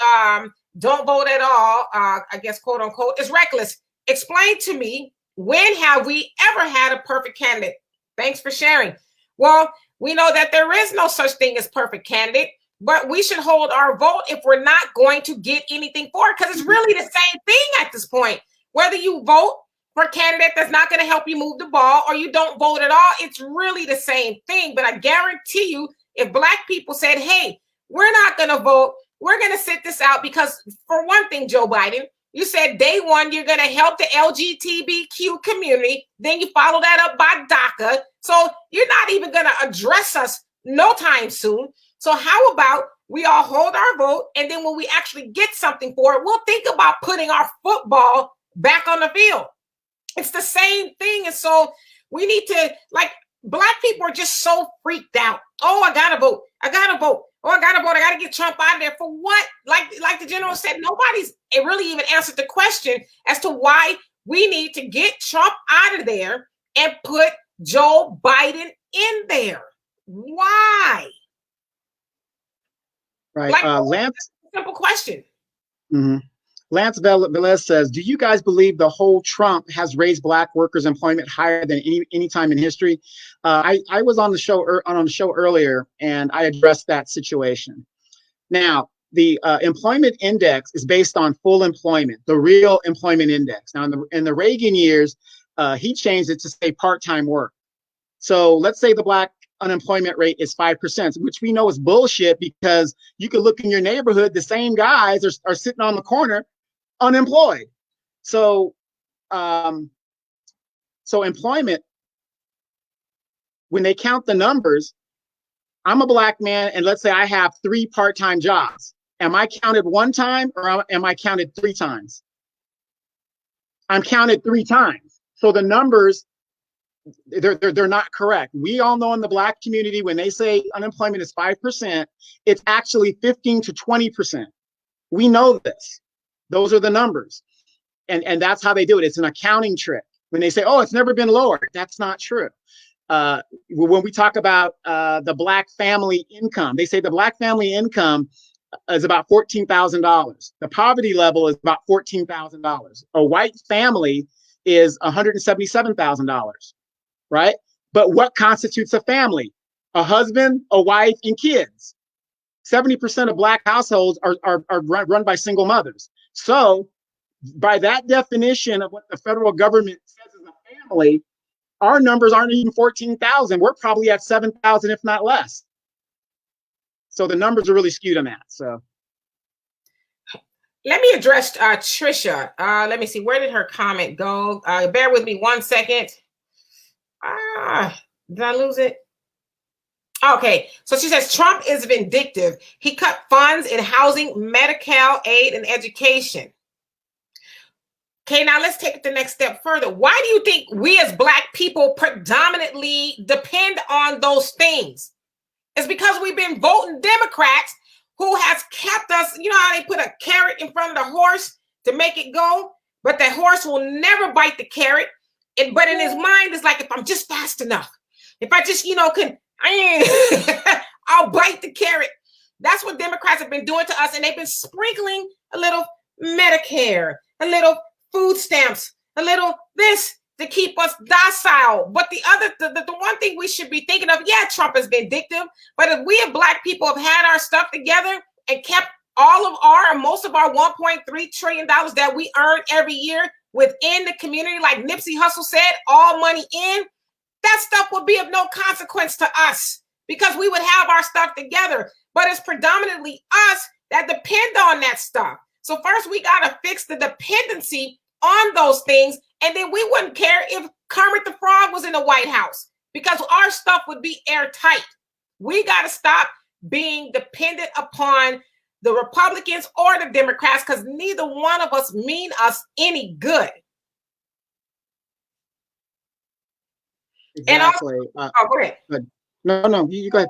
don't vote at all, I guess, quote unquote, is reckless. Explain to me, when have we ever had a perfect candidate? Thanks for sharing. Well, we know that there is no such thing as perfect candidate, but we should hold our vote if we're not going to get anything for it, because it's really the same thing at this point. Whether you vote for a candidate that's not going to help you move the ball, or you don't vote at all. It's really the same thing. But I guarantee you, if Black people said, hey, we're not going to vote, we're going to sit this out, because for one thing, Joe Biden, you said day one, you're going to help the LGBTQ community. Then you follow that up by DACA. So you're not even going to address us no time soon. So how about we all hold our vote, and then when we actually get something for it, we'll think about putting our football back on the field. It's the same thing. And so we need to, like, Black people are just so freaked out. Oh, I got to vote. I got to vote. Oh, I got to vote. I got to get Trump out of there. For what? Like the general said, nobody's really even answered the question as to why we need to get Trump out of there and put Joe Biden in there. Why? Right. Like, Lance. Simple question. Mm-hmm. Lance Velez says, do you guys believe the whole Trump has raised Black workers' employment higher than any time in history? I was on the show earlier, and I addressed that situation. Now, the employment index is based on full employment, the real employment index. Now, in the Reagan years, he changed it to say part-time work. So let's say the Black unemployment rate is 5%, which we know is bullshit, because you could look in your neighborhood, the same guys are sitting on the corner unemployed. So employment, when they count the numbers, I'm a Black man, and let's say I have 3 part-time jobs. Am I counted one time, or am I counted 3 times? I'm counted 3 times. So the numbers, they're not correct. We all know in the Black community, when they say unemployment is 5%, it's actually 15 to 20%. We know this. Those are the numbers. And that's how they do it. It's an accounting trick. When they say, oh, it's never been lower, that's not true. When we talk about the Black family income, they say the Black family income is about $14,000. The poverty level is about $14,000. A white family is $177,000, right? But what constitutes a family? A husband, a wife, and kids. 70% of Black households are run by single mothers. So by that definition of what the federal government says is a family, our numbers aren't even 14,000. We're probably at 7,000, if not less. So the numbers are really skewed on that. So let me address Trisha. Let me see. Where did her comment go? Bear with me 1 second. Did I lose it? Okay, so she says Trump is vindictive. He cut funds in housing, medical aid, and education. Okay, now let's take it the next step further. Why do you think we as Black people predominantly depend on those things? It's because we've been voting Democrats who has kept us, you know how they put a carrot in front of the horse to make it go, but the horse will never bite the carrot. But in his mind, it's like, if I'm just fast enough, if I just, I'll bite the carrot. That's what Democrats have been doing to us. And they've been sprinkling a little Medicare, a little food stamps, a little this to keep us docile. But the one thing we should be thinking of, yeah, Trump is vindictive, but if we as Black people have had our stuff together and kept most of our $1.3 trillion that we earn every year within the community, like Nipsey Hussle said, all money in, that stuff would be of no consequence to us because we would have our stuff together. But it's predominantly us that depend on that stuff. So first we got to fix the dependency on those things. And then we wouldn't care if Kermit the Frog was in the White House because our stuff would be airtight. We got to stop being dependent upon the Republicans or the Democrats because neither one of us mean us any good. Exactly. And go ahead. No, you go ahead.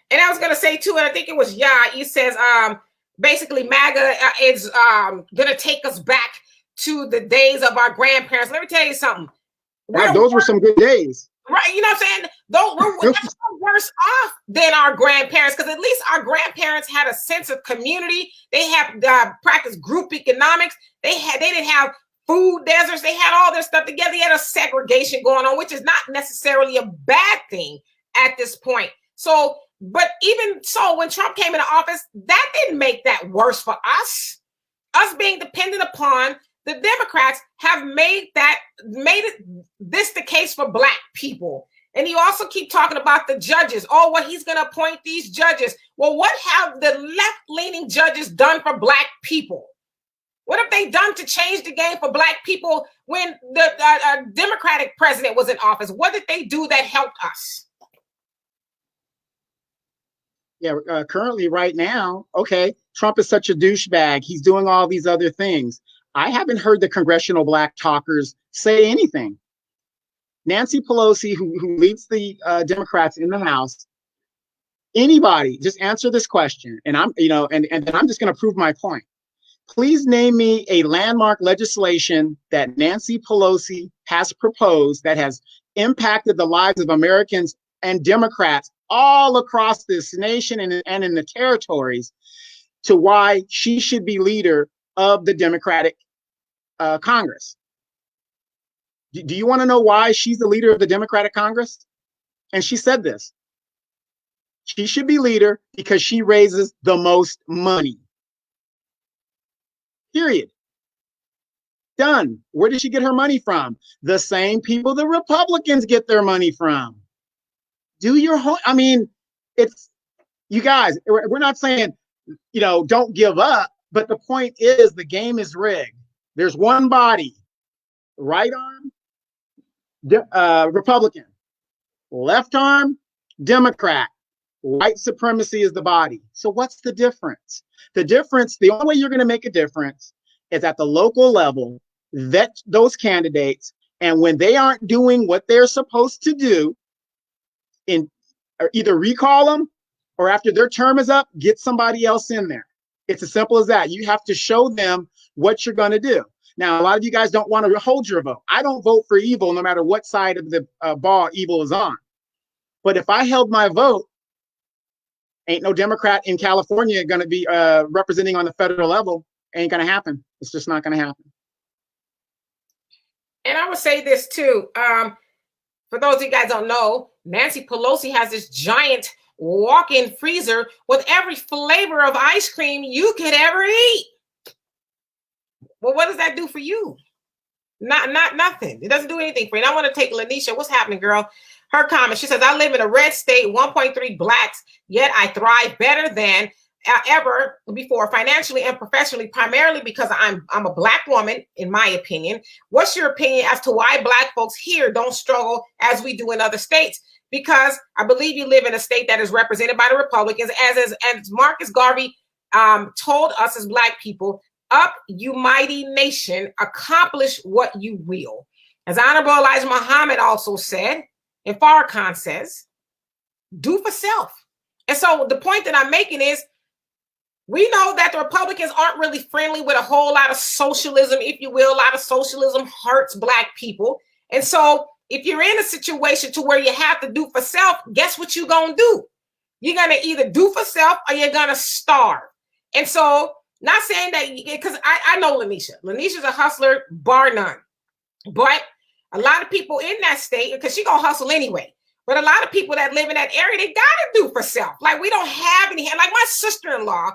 And I was going to say too, and I think it was he says basically MAGA is going to take us back to the days of our grandparents. Let me tell you something. Those were some good days. Right, you know what I'm saying? We're worse off than our grandparents because at least our grandparents had a sense of community. They have practiced group economics. They didn't have food deserts. They had all their stuff together. They had a segregation going on, which is not necessarily a bad thing at this point. So, but even so, when Trump came into office, that didn't make that worse for us. Us being dependent upon the Democrats have made this the case for Black people. And you also keep talking about the judges. Oh, well, he's going to appoint these judges. Well, what have the left-leaning judges done for Black people? What have they done to change the game for Black people when the Democratic president was in office? What did they do that helped us? Yeah, currently right now, okay, Trump is such a douchebag. He's doing all these other things. I haven't heard the congressional Black talkers say anything. Nancy Pelosi, who leads the Democrats in the House, anybody, just answer this question. And I'm, and then I'm just going to prove my point. Please name me a landmark legislation that Nancy Pelosi has proposed that has impacted the lives of Americans and Democrats all across this nation and in the territories to why she should be leader of the Democratic Congress. Do you want to know why she's the leader of the Democratic Congress? And she said this. She should be leader because she raises the most money. Period. Done. Where did she get her money from? The same people the Republicans get their money from. Do your whole, I mean, it's, you guys, we're not saying, don't give up, but the point is the game is rigged. There's one body, right arm, Republican, left arm, Democrat. White supremacy is the body. So what's the difference? The difference, the only way you're going to make a difference is at the local level, vet those candidates, and when they aren't doing what they're supposed to do, or either recall them or after their term is up, get somebody else in there. It's as simple as that. You have to show them what you're going to do. Now, a lot of you guys don't want to hold your vote. I don't vote for evil no matter what side of the ball evil is on. But if I held my vote, ain't no Democrat in California going to be representing on the federal level. Ain't going to happen. It's just not going to happen. And I would say this too. For those of you guys don't know, Nancy Pelosi has this giant walk-in freezer with every flavor of ice cream you could ever eat. Well, what does that do for you? Not nothing. It doesn't do anything for you. And I want to take Lanisha. What's happening, girl? Her comment. She says, I live in a red state, 1.3 Blacks, yet I thrive better than ever before, financially and professionally, primarily because I'm a Black woman, in my opinion. What's your opinion as to why Black folks here don't struggle as we do in other states? Because I believe you live in a state that is represented by the Republicans, as Marcus Garvey told us as Black people, up, you mighty nation, accomplish what you will. As Honorable Elijah Muhammad also said, and Farrakhan says, do for self. And so the point that I'm making is, we know that the Republicans aren't really friendly with a whole lot of socialism, if you will. A lot of socialism hurts Black people. And so if you're in a situation to where you have to do for self, guess what you're going to do? You're going to either do for self or you're going to starve. And so, not saying that, because I know Lanisha. Lanisha's a hustler, bar none. But a lot of people in that state, because she's going to hustle anyway. But a lot of people that live in that area, they got to do for self. Like, we don't have any. Like, my sister-in-law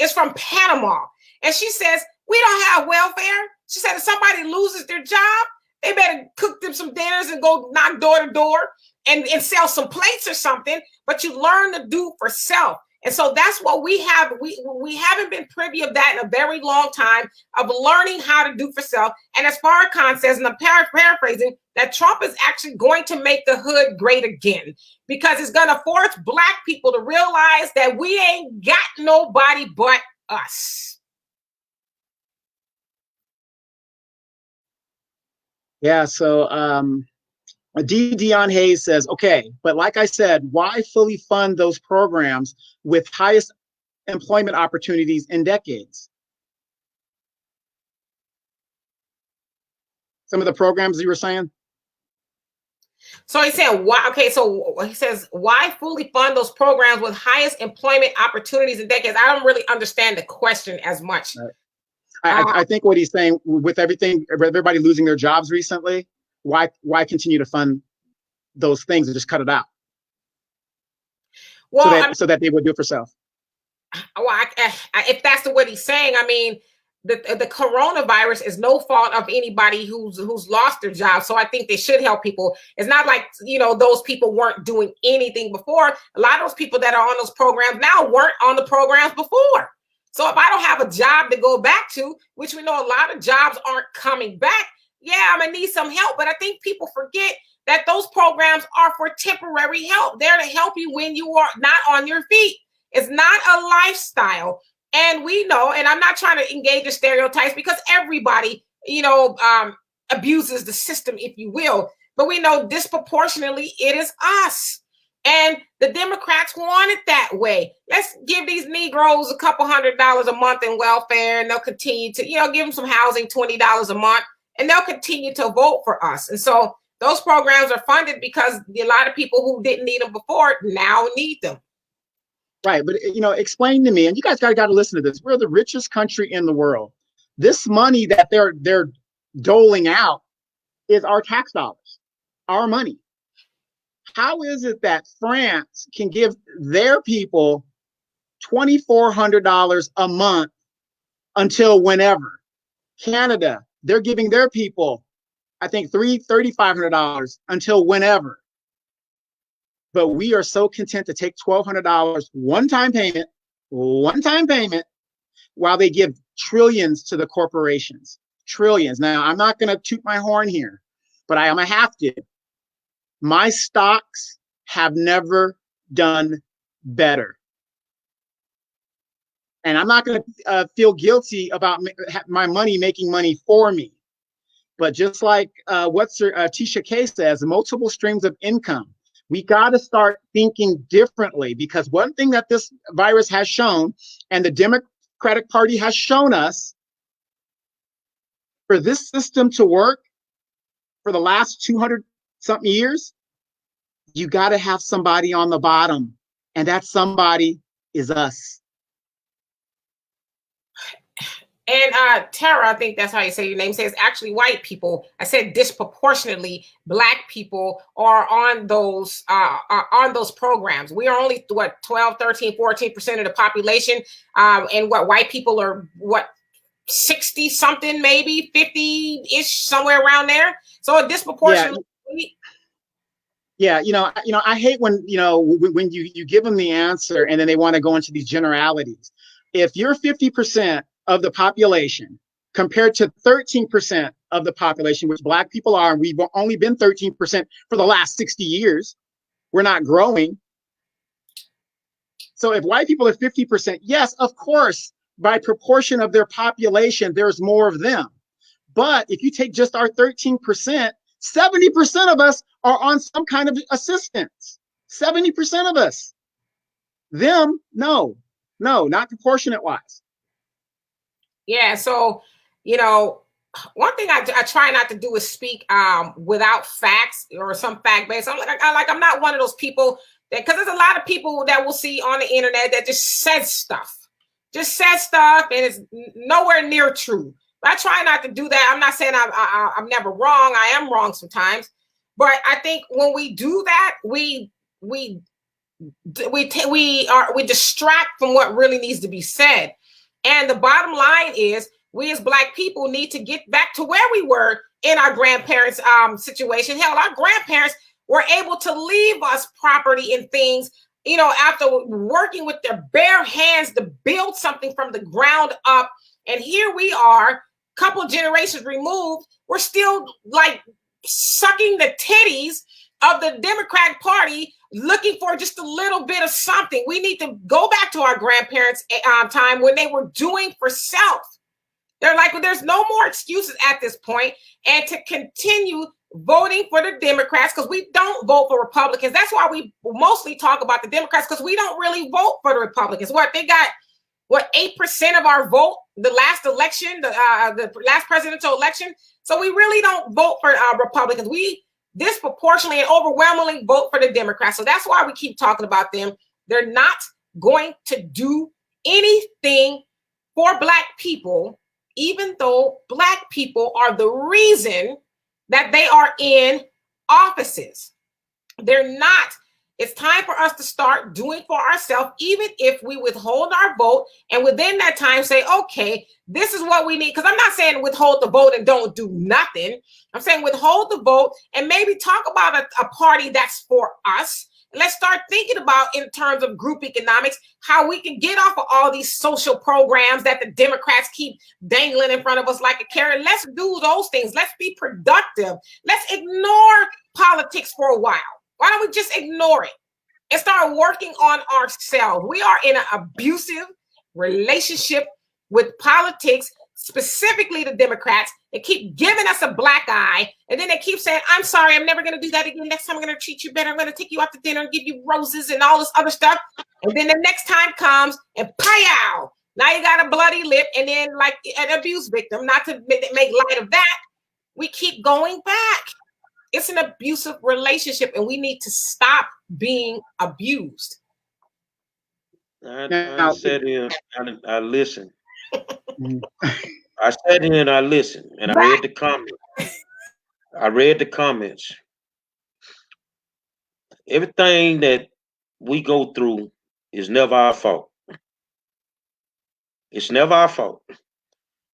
is from Panama. And she says, we don't have welfare. She said, if somebody loses their job, they better cook them some dinners and go knock door to door and sell some plates or something. But you learn to do for self. And so that's what we have. We haven't been privy of that in a very long time, of learning how to do for self. And as Farrakhan says, and I'm paraphrasing, that Trump is actually going to make the hood great again, because it's going to force Black people to realize that we ain't got nobody but us. Yeah, so Dion Hayes says, okay, but like I said, why fully fund those programs with highest employment opportunities in decades? Some of the programs you were saying? So he said, why? Okay, so he says, why fully fund those programs with highest employment opportunities in decades? I don't really understand the question as much. I think what he's saying, with everybody losing their jobs recently, why continue to fund those things and just cut it out? Well, so that they would do it for self. Well, if that's what he's saying, I mean, the coronavirus is no fault of anybody who's lost their job. So I think they should help people. It's not like, those people weren't doing anything before. A lot of those people that are on those programs now weren't on the programs before. So if I don't have a job to go back to, which we know a lot of jobs aren't coming back, yeah, I'm gonna need some help. But I think people forget that those programs are for temporary help. They're to help you when you are not on your feet. It's not a lifestyle. And we know, and I'm not trying to engage in stereotypes because everybody, abuses the system, if you will. But we know disproportionately it is us. And the Democrats want it that way. Let's give these Negroes a couple $100 a month in welfare, and they'll continue to, give them some housing, $20 a month, and they'll continue to vote for us. And so those programs are funded because a lot of people who didn't need them before now need them. Right. But, explain to me, and you guys got to listen to this. We're the richest country in the world. This money that they're doling out is our tax dollars, our money. How is it that France can give their people $2,400 a month until whenever? Canada, they're giving their people, I think, $3,500 until whenever. But we are so content to take $1,200 one-time payment, while they give trillions to the corporations. Trillions. Now, I'm not going to toot my horn here, but I'm going to have to. My stocks have never done better. And I'm not going to feel guilty about my money making money for me. But just like Tisha Kaye says, multiple streams of income. We got to start thinking differently, because one thing that this virus has shown, and the Democratic Party has shown us, for this system to work for the last 200-something years, you got to have somebody on the bottom, and that somebody is us. And Tara, I think that's how you say your name, says actually white people. I said disproportionately Black people are on those programs. We are only 12, 13, 14% of the population. And white people are 60 something, maybe 50-ish, somewhere around there. So a disproportionately. Yeah, I hate when you give them the answer and then they want to go into these generalities. If you're 50% of the population compared to 13% of the population, which Black people are, and we've only been 13% for the last 60 years, we're not growing. So if white people are 50%, yes, of course, by proportion of their population, there's more of them. But if you take just our 13%, 70% of us are on some kind of assistance. 70% of us. Them, no, not proportionate wise. Yeah, so, one thing I try not to do is speak without facts or some fact based. I'm not one of those people that, because there's a lot of people that we'll see on the internet that just says stuff and it's nowhere near true. But I try not to do that. I'm not saying I'm never wrong. I am wrong sometimes, but I think when we do that, we distract from what really needs to be said. And the bottom line is, we as Black people need to get back to where we were in our grandparents' situation. Hell, our grandparents were able to leave us property and things, after working with their bare hands to build something from the ground up. And here we are, couple generations removed, we're still like sucking the titties of the Democratic Party, looking for just a little bit of something. We need to go back to our grandparents' time when they were doing for self. They're like, well, there's no more excuses at this point, and to continue voting for the Democrats, because we don't vote for Republicans. That's why we mostly talk about the Democrats, because we don't really vote for the Republicans. They got 8% of our vote the last election, the last presidential election. So we really don't vote for Republicans. We disproportionately and overwhelmingly vote for the Democrats. So that's why we keep talking about them. They're not going to do anything for Black people, even though Black people are the reason that they are in offices. They're not It's time for us to start doing for ourselves, even if we withhold our vote, and within that time say, okay, this is what we need. Because I'm not saying withhold the vote and don't do nothing. I'm saying withhold the vote and maybe talk about a party that's for us. Let's start thinking about, in terms of group economics, how we can get off of all these social programs that the Democrats keep dangling in front of us like a carrot. Let's do those things. Let's be productive. Let's ignore politics for a while. Why don't we just ignore it and start working on ourselves? We are in an abusive relationship with politics, specifically the Democrats. They keep giving us a black eye, and then they keep saying, I'm sorry, I'm never going to do that again. Next time I'm going to treat you better. I'm going to take you out to dinner and give you roses and all this other stuff. And then the next time comes and pow! Now you got a bloody lip, and then like an abuse victim, not to make light of that, we keep going back. It's an abusive relationship, and we need to stop being abused. I sat here, I listened. I sat here and I listened, and I read the comments. Everything that we go through is never our fault. It's never our fault.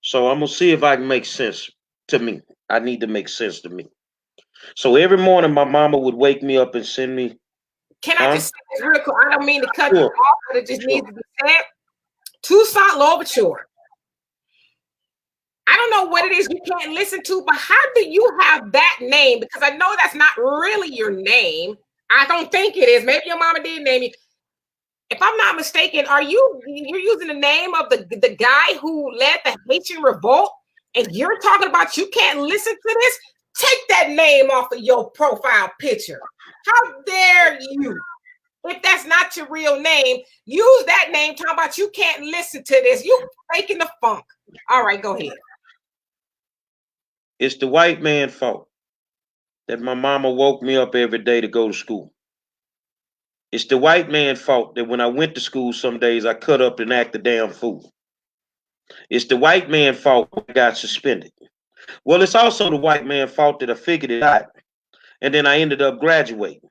So I'm going to see if I can make sense to me. I need to make sense to me. So every morning, my mama would wake me up and send me. Can I just say this real quick? I don't mean to cut you off, but it just needs to be said. Toussaint Louverture. I don't know what it is you can't listen to, but how do you have that name? Because I know that's not really your name. I don't think it is. Maybe your mama did name you. If I'm not mistaken, you're using the name of the guy who led the Haitian revolt, and you're talking about you can't listen to this? Take that name off of your profile picture. How dare you? If that's not your real name, use that name talking about you can't listen to this. You faking the funk. All right, go ahead. It's the white man's fault that my mama woke me up every day to go to school. It's the white man's fault that when I went to school some days I cut up and act a damn fool. It's the white man's fault I got suspended. Well, it's also the white man's fault that I figured it out and then I ended up graduating.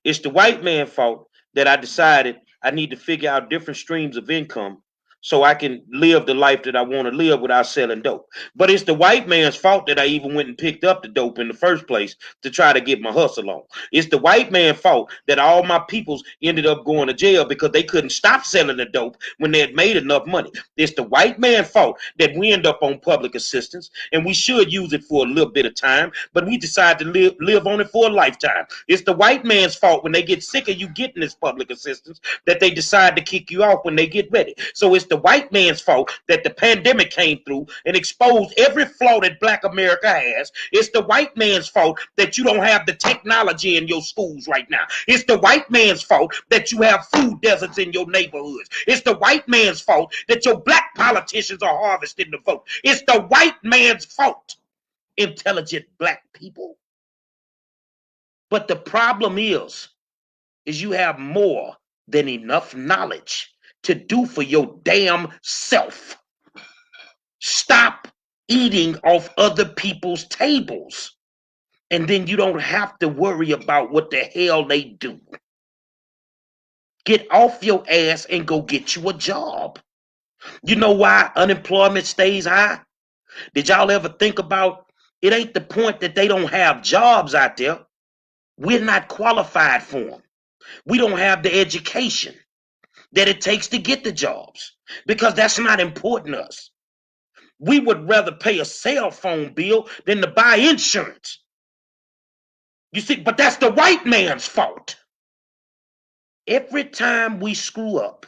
It's the white man's fault that I decided I need to figure out different streams of income so I can live the life that I want to live without selling dope. But it's the white man's fault that I even went and picked up the dope in the first place to try to get my hustle on. It's the white man's fault that all my peoples ended up going to jail because they couldn't stop selling the dope when they had made enough money. It's the white man's fault that we end up on public assistance, and we should use it for a little bit of time, but we decide to live on it for a lifetime. It's the white man's fault when they get sick of you getting this public assistance that they decide to kick you off when they get ready. So it's the white man's fault that the pandemic came through and exposed every flaw that Black America has. It's the white man's fault that you don't have the technology in your schools right now. It's the white man's fault that you have food deserts in your neighborhoods. It's the white man's fault that your black politicians are harvesting the vote. It's the white man's fault, intelligent black people. But the problem is you have more than enough knowledge to do for your damn self. Stop eating off other people's tables, and then you don't have to worry about what the hell they do. Get off your ass and go get you a job. You know why unemployment stays high? Did y'all ever think about it? Ain't the point that they don't have jobs out there. We're not qualified for them. We don't have the education that it takes to get the jobs because that's not important to us. We would rather pay a cell phone bill than to buy insurance. You see, but that's the white man's fault. Every time we screw up,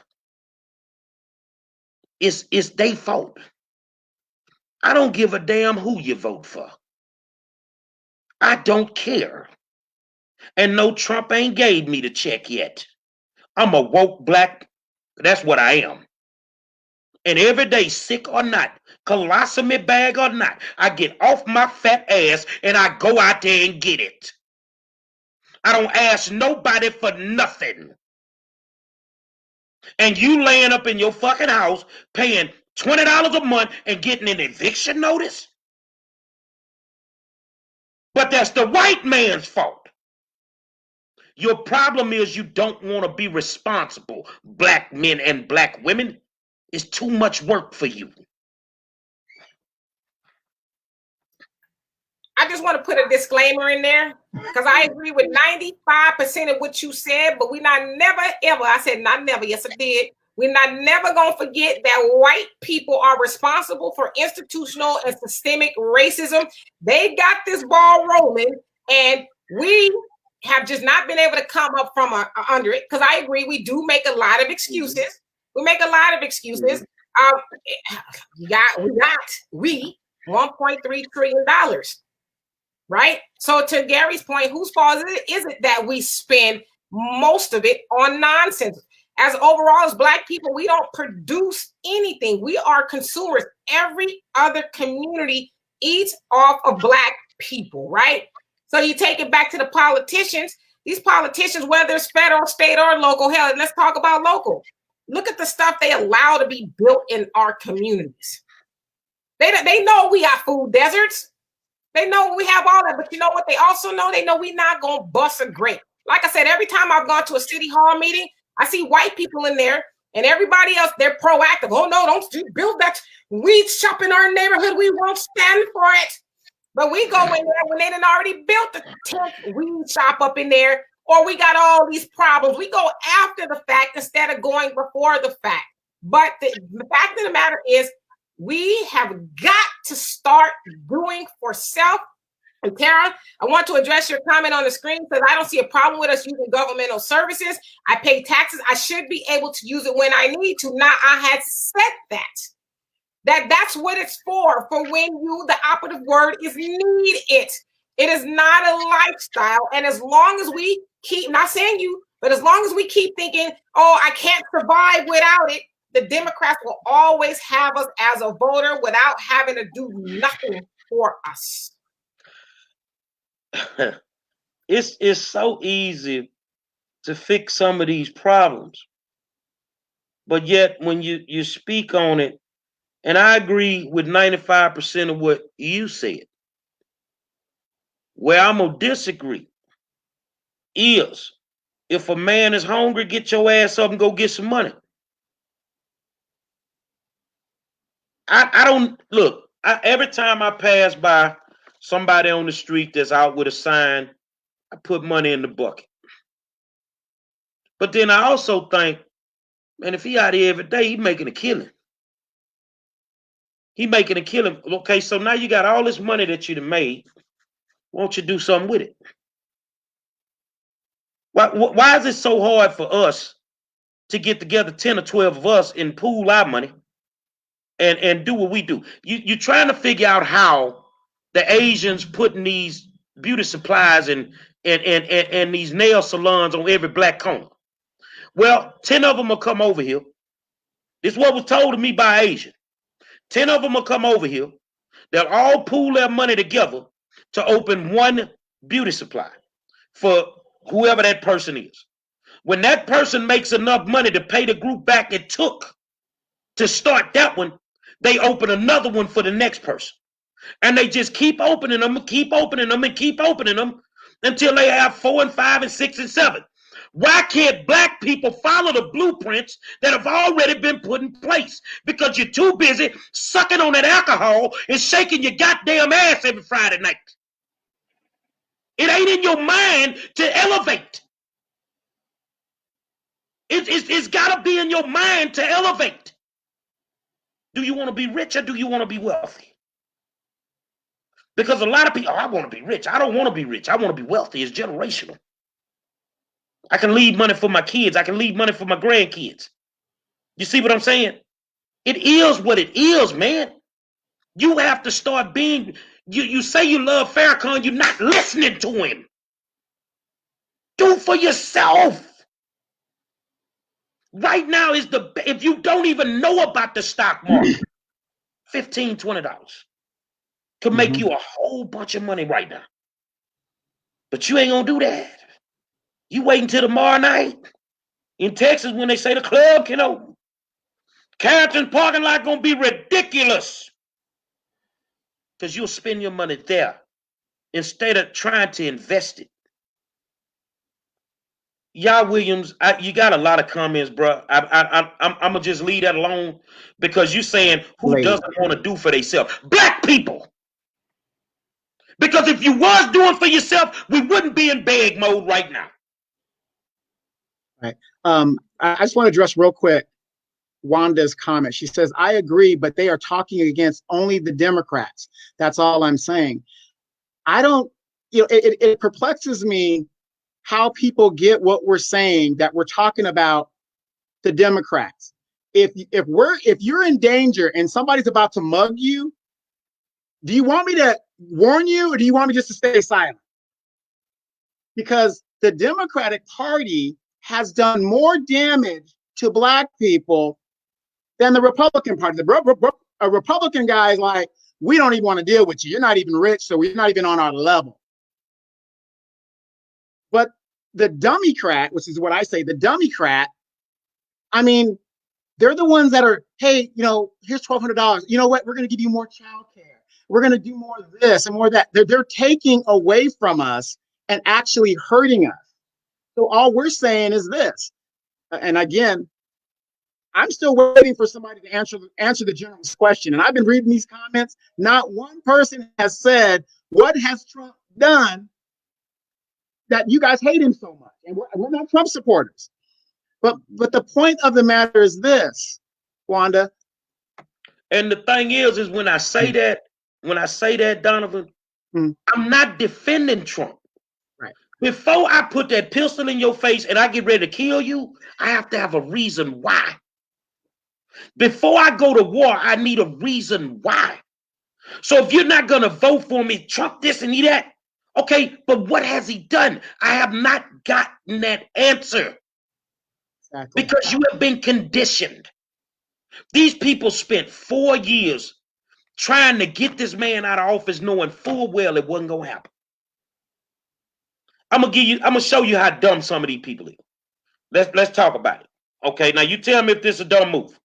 it's their fault. I don't give a damn who you vote for. I don't care. And no, Trump ain't gave me the check yet. I'm a woke black. That's what I am. And every day, sick or not, colostomy bag or not, I get off my fat ass and I go out there and get it. I don't ask nobody for nothing. And you laying up in your fucking house paying $20 a month and getting an eviction notice? But that's the white man's fault. Your problem is you don't want to be responsible. Black men and black women, it's too much work for you. I just want to put a disclaimer in there because I agree with 95% of what you said, but we're not never ever, I said not never, yes I did. We're not never going to forget that white people are responsible for institutional and systemic racism. They got this ball rolling, and we have just not been able to come up from under it, because I agree, we do make a lot of excuses. We make a lot of excuses. We got $1.3 trillion. Right? So to Gary's point, whose fault is it that we spend most of it on nonsense? As overall, as Black people, we don't produce anything. We are consumers. Every other community eats off of Black people, right? So you take it back to the politicians. These politicians, whether it's federal, state, or local, hell, let's talk about local. Look at the stuff they allow to be built in our communities. They know we got food deserts. They know we have all that, but you know what they also know? They know we're not going to bust a grape. Like I said, every time I've gone to a city hall meeting, I see white people in there, and everybody else, they're proactive. Oh, no, don't build that weed shop in our neighborhood. We won't stand for it. But we go in there when they done already built the 10th weed shop up in there, or we got all these problems. We go after the fact instead of going before the fact. But the fact of the matter is, we have got to start doing for self. And Tara, I want to address your comment on the screen because I don't see a problem with us using governmental services. I pay taxes. I should be able to use it when I need to. Now, I had said that's what it's for when the operative word is need it. It is not a lifestyle. And as long as we keep, not saying you, but as long as we keep thinking, oh, I can't survive without it, the Democrats will always have us as a voter without having to do nothing for us. It's so easy to fix some of these problems. But yet when you speak on it, and I agree with 95% of what you said, where I'm going to disagree is if a man is hungry, get your ass up and go get some money. I don't look. Every time I pass by somebody on the street that's out with a sign, I put money in the bucket. But then I also think, man, if he out here every day, he making a killing. He making a killing. Okay, so now you got all this money that you've made. Won't you do something with it? Why is it so hard for us to get together, 10 or 12 of us, and pool our money and do what we do? You're trying to figure out how the Asians putting these beauty supplies and these nail salons on every black corner. Well, 10 of them will come over here. This is what was told to me by Asian. 10 of them will come over here. They'll all pool their money together to open one beauty supply for whoever that person is. When that person makes enough money to pay the group back it took to start that one, they open another one for the next person. And they just keep opening them and keep opening them and keep opening them until they have 4 and 5 and 6 and 7. Why can't black people follow the blueprints that have already been put in place? Because you're too busy sucking on that alcohol and shaking your goddamn ass every Friday night. It ain't in your mind to elevate. It's got to be in your mind to elevate. Do you want to be rich or do you want to be wealthy? Because a lot of people, I want to be rich. I don't want to be rich. I want to be wealthy. It's generational. I can leave money for my kids. I can leave money for my grandkids. You see what I'm saying? It is what it is, man. You have to start being, you say you love Farrakhan, you're not listening to him. Do for yourself. Right now is if you don't even know about the stock market, $15, $20 could make you a whole bunch of money right now. But you ain't gonna do that. You wait until tomorrow night. In Texas, when they say the club can open, Carrollton parking lot gonna be ridiculous. Because you'll spend your money there instead of trying to invest it. Y'all Williams, you got a lot of comments, bro. I'm gonna just leave that alone because you saying who Lady. doesn't want to do for themselves? Black people. Because if you was doing for yourself, we wouldn't be in beg mode right now. Right. I just want to address real quick Wanda's comment. She says, I agree, but they are talking against only the Democrats. That's all I'm saying. I don't, it perplexes me how people get what we're saying, that we're talking about the Democrats. If you're in danger and somebody's about to mug you, do you want me to warn you, or do you want me just to stay silent? Because the Democratic Party has done more damage to Black people than the Republican Party. A Republican guy is like, we don't even want to deal with you. You're not even rich, so we're not even on our level. But the Democrat, which is what I say, the Democrat, I mean, they're the ones that are, hey, here's $1,200. You know what? We're going to give you more child care. We're going to do more of this and more of that. They're taking away from us and actually hurting us. So all we're saying is this. And again, I'm still waiting for somebody to answer the general's question. And I've been reading these comments. Not one person has said, what has Trump done that you guys hate him so much? And we're not Trump supporters. But the point of the matter is this, Wanda. And the thing is when I say that, Donovan, I'm not defending Trump. Right. Before I put that pistol in your face and I get ready to kill you, I have to have a reason why. Before I go to war, I need a reason why. So if you're not going to vote for me, Trump this and that, okay, but what has he done? I have not gotten that answer. Exactly. Because you have been conditioned. These people spent 4 years trying to get this man out of office, knowing full well it wasn't going to happen. I'm gonna show you how dumb some of these people are. Let's talk about it. Okay, now you tell me if this is a dumb move.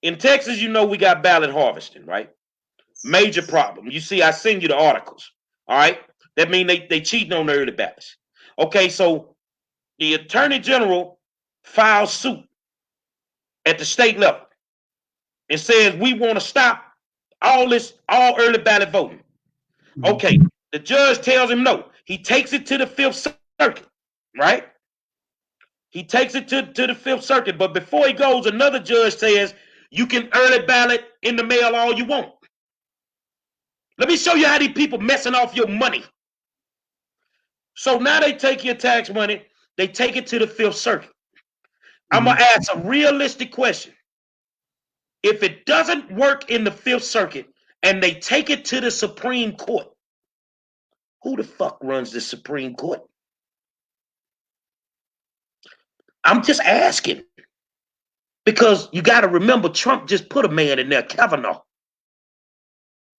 In Texas, we got ballot harvesting, right? Major problem. You see, I send you the articles. All right, that means they cheating on the early ballots. Okay, so the Attorney General files suit at the state level and says we want to stop all early ballot voting. Okay, the judge tells him no. He takes it to the Fifth Circuit, right? He takes it to the Fifth Circuit, but before he goes, another judge says you can early ballot in the mail all you want. Let me show you how these people messing off your money. So now they take your tax money, they take it to the Fifth Circuit. I'm going to ask a realistic question. If it doesn't work in the Fifth Circuit and they take it to the Supreme Court, who the fuck runs the Supreme Court? I'm just asking. Because you got to remember, Trump just put a man in there, Kavanaugh.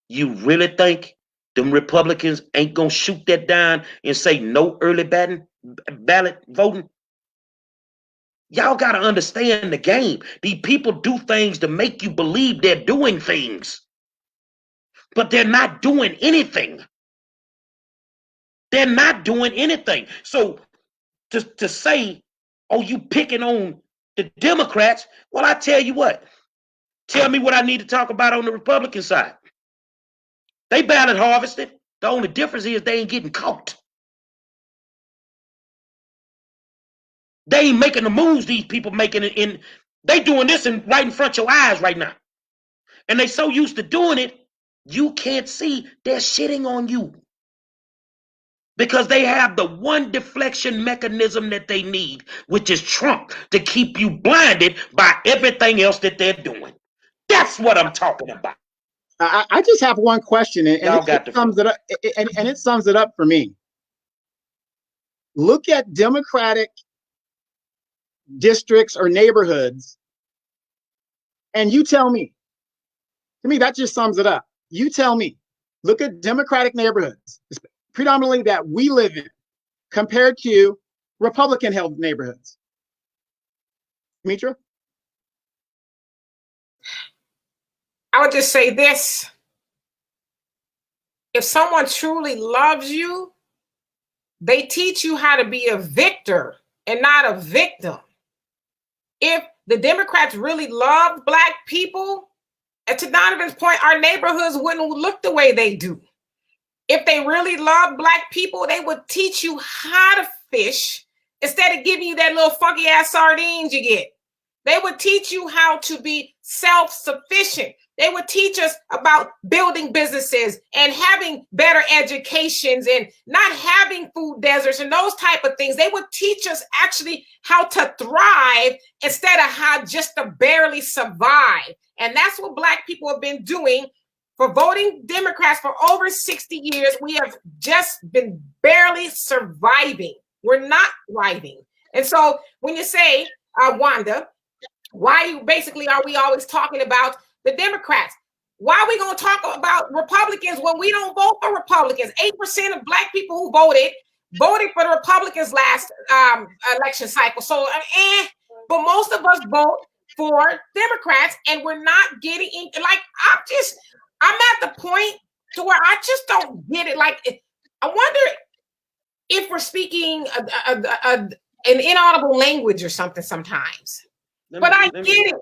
You really think them Republicans ain't going to shoot that down and say no early ballot voting? Y'all got to understand the game. These people do things to make you believe they're doing things. But they're not doing anything. They're not doing anything. So to say, oh, you picking on the Democrats, well, I tell you what. Tell me what I need to talk about on the Republican side. They ballot harvested. The only difference is they ain't getting caught. They ain't making the moves these people making it. They doing this right in front of your eyes right now. And they so used to doing it, you can't see they're shitting on you. Because they have the one deflection mechanism that they need, which is Trump, to keep you blinded by everything else that they're doing. That's what I'm talking about. I just have one question, and it sums it up. And it sums it up for me. Look at Democratic districts or neighborhoods, and you tell me. To me, that just sums it up. You tell me. Look at Democratic neighborhoods, predominantly that we live in, compared to Republican-held neighborhoods. Demetra? I would just say this. If someone truly loves you, they teach you how to be a victor and not a victim. If the Democrats really loved Black people, and to Donovan's point, our neighborhoods wouldn't look the way they do. If they really love Black people, they would teach you how to fish instead of giving you that little funky ass sardines you get. They would teach you how to be self-sufficient. They would teach us about building businesses and having better educations and not having food deserts and those type of things. They would teach us actually how to thrive instead of how just to barely survive. And that's what Black people have been doing for voting Democrats for over 60 years. We have just been barely surviving. We're not thriving. And so when you say, Wanda, why basically are we always talking about the Democrats? Why are we going to talk about Republicans when we don't vote for Republicans? 8% of Black people who voted for the Republicans last election cycle. So, but most of us vote for Democrats, and we're not getting in. Like, I'm at the point to where I just don't get it. Like, I wonder if we're speaking an inaudible language or something sometimes. But I get it.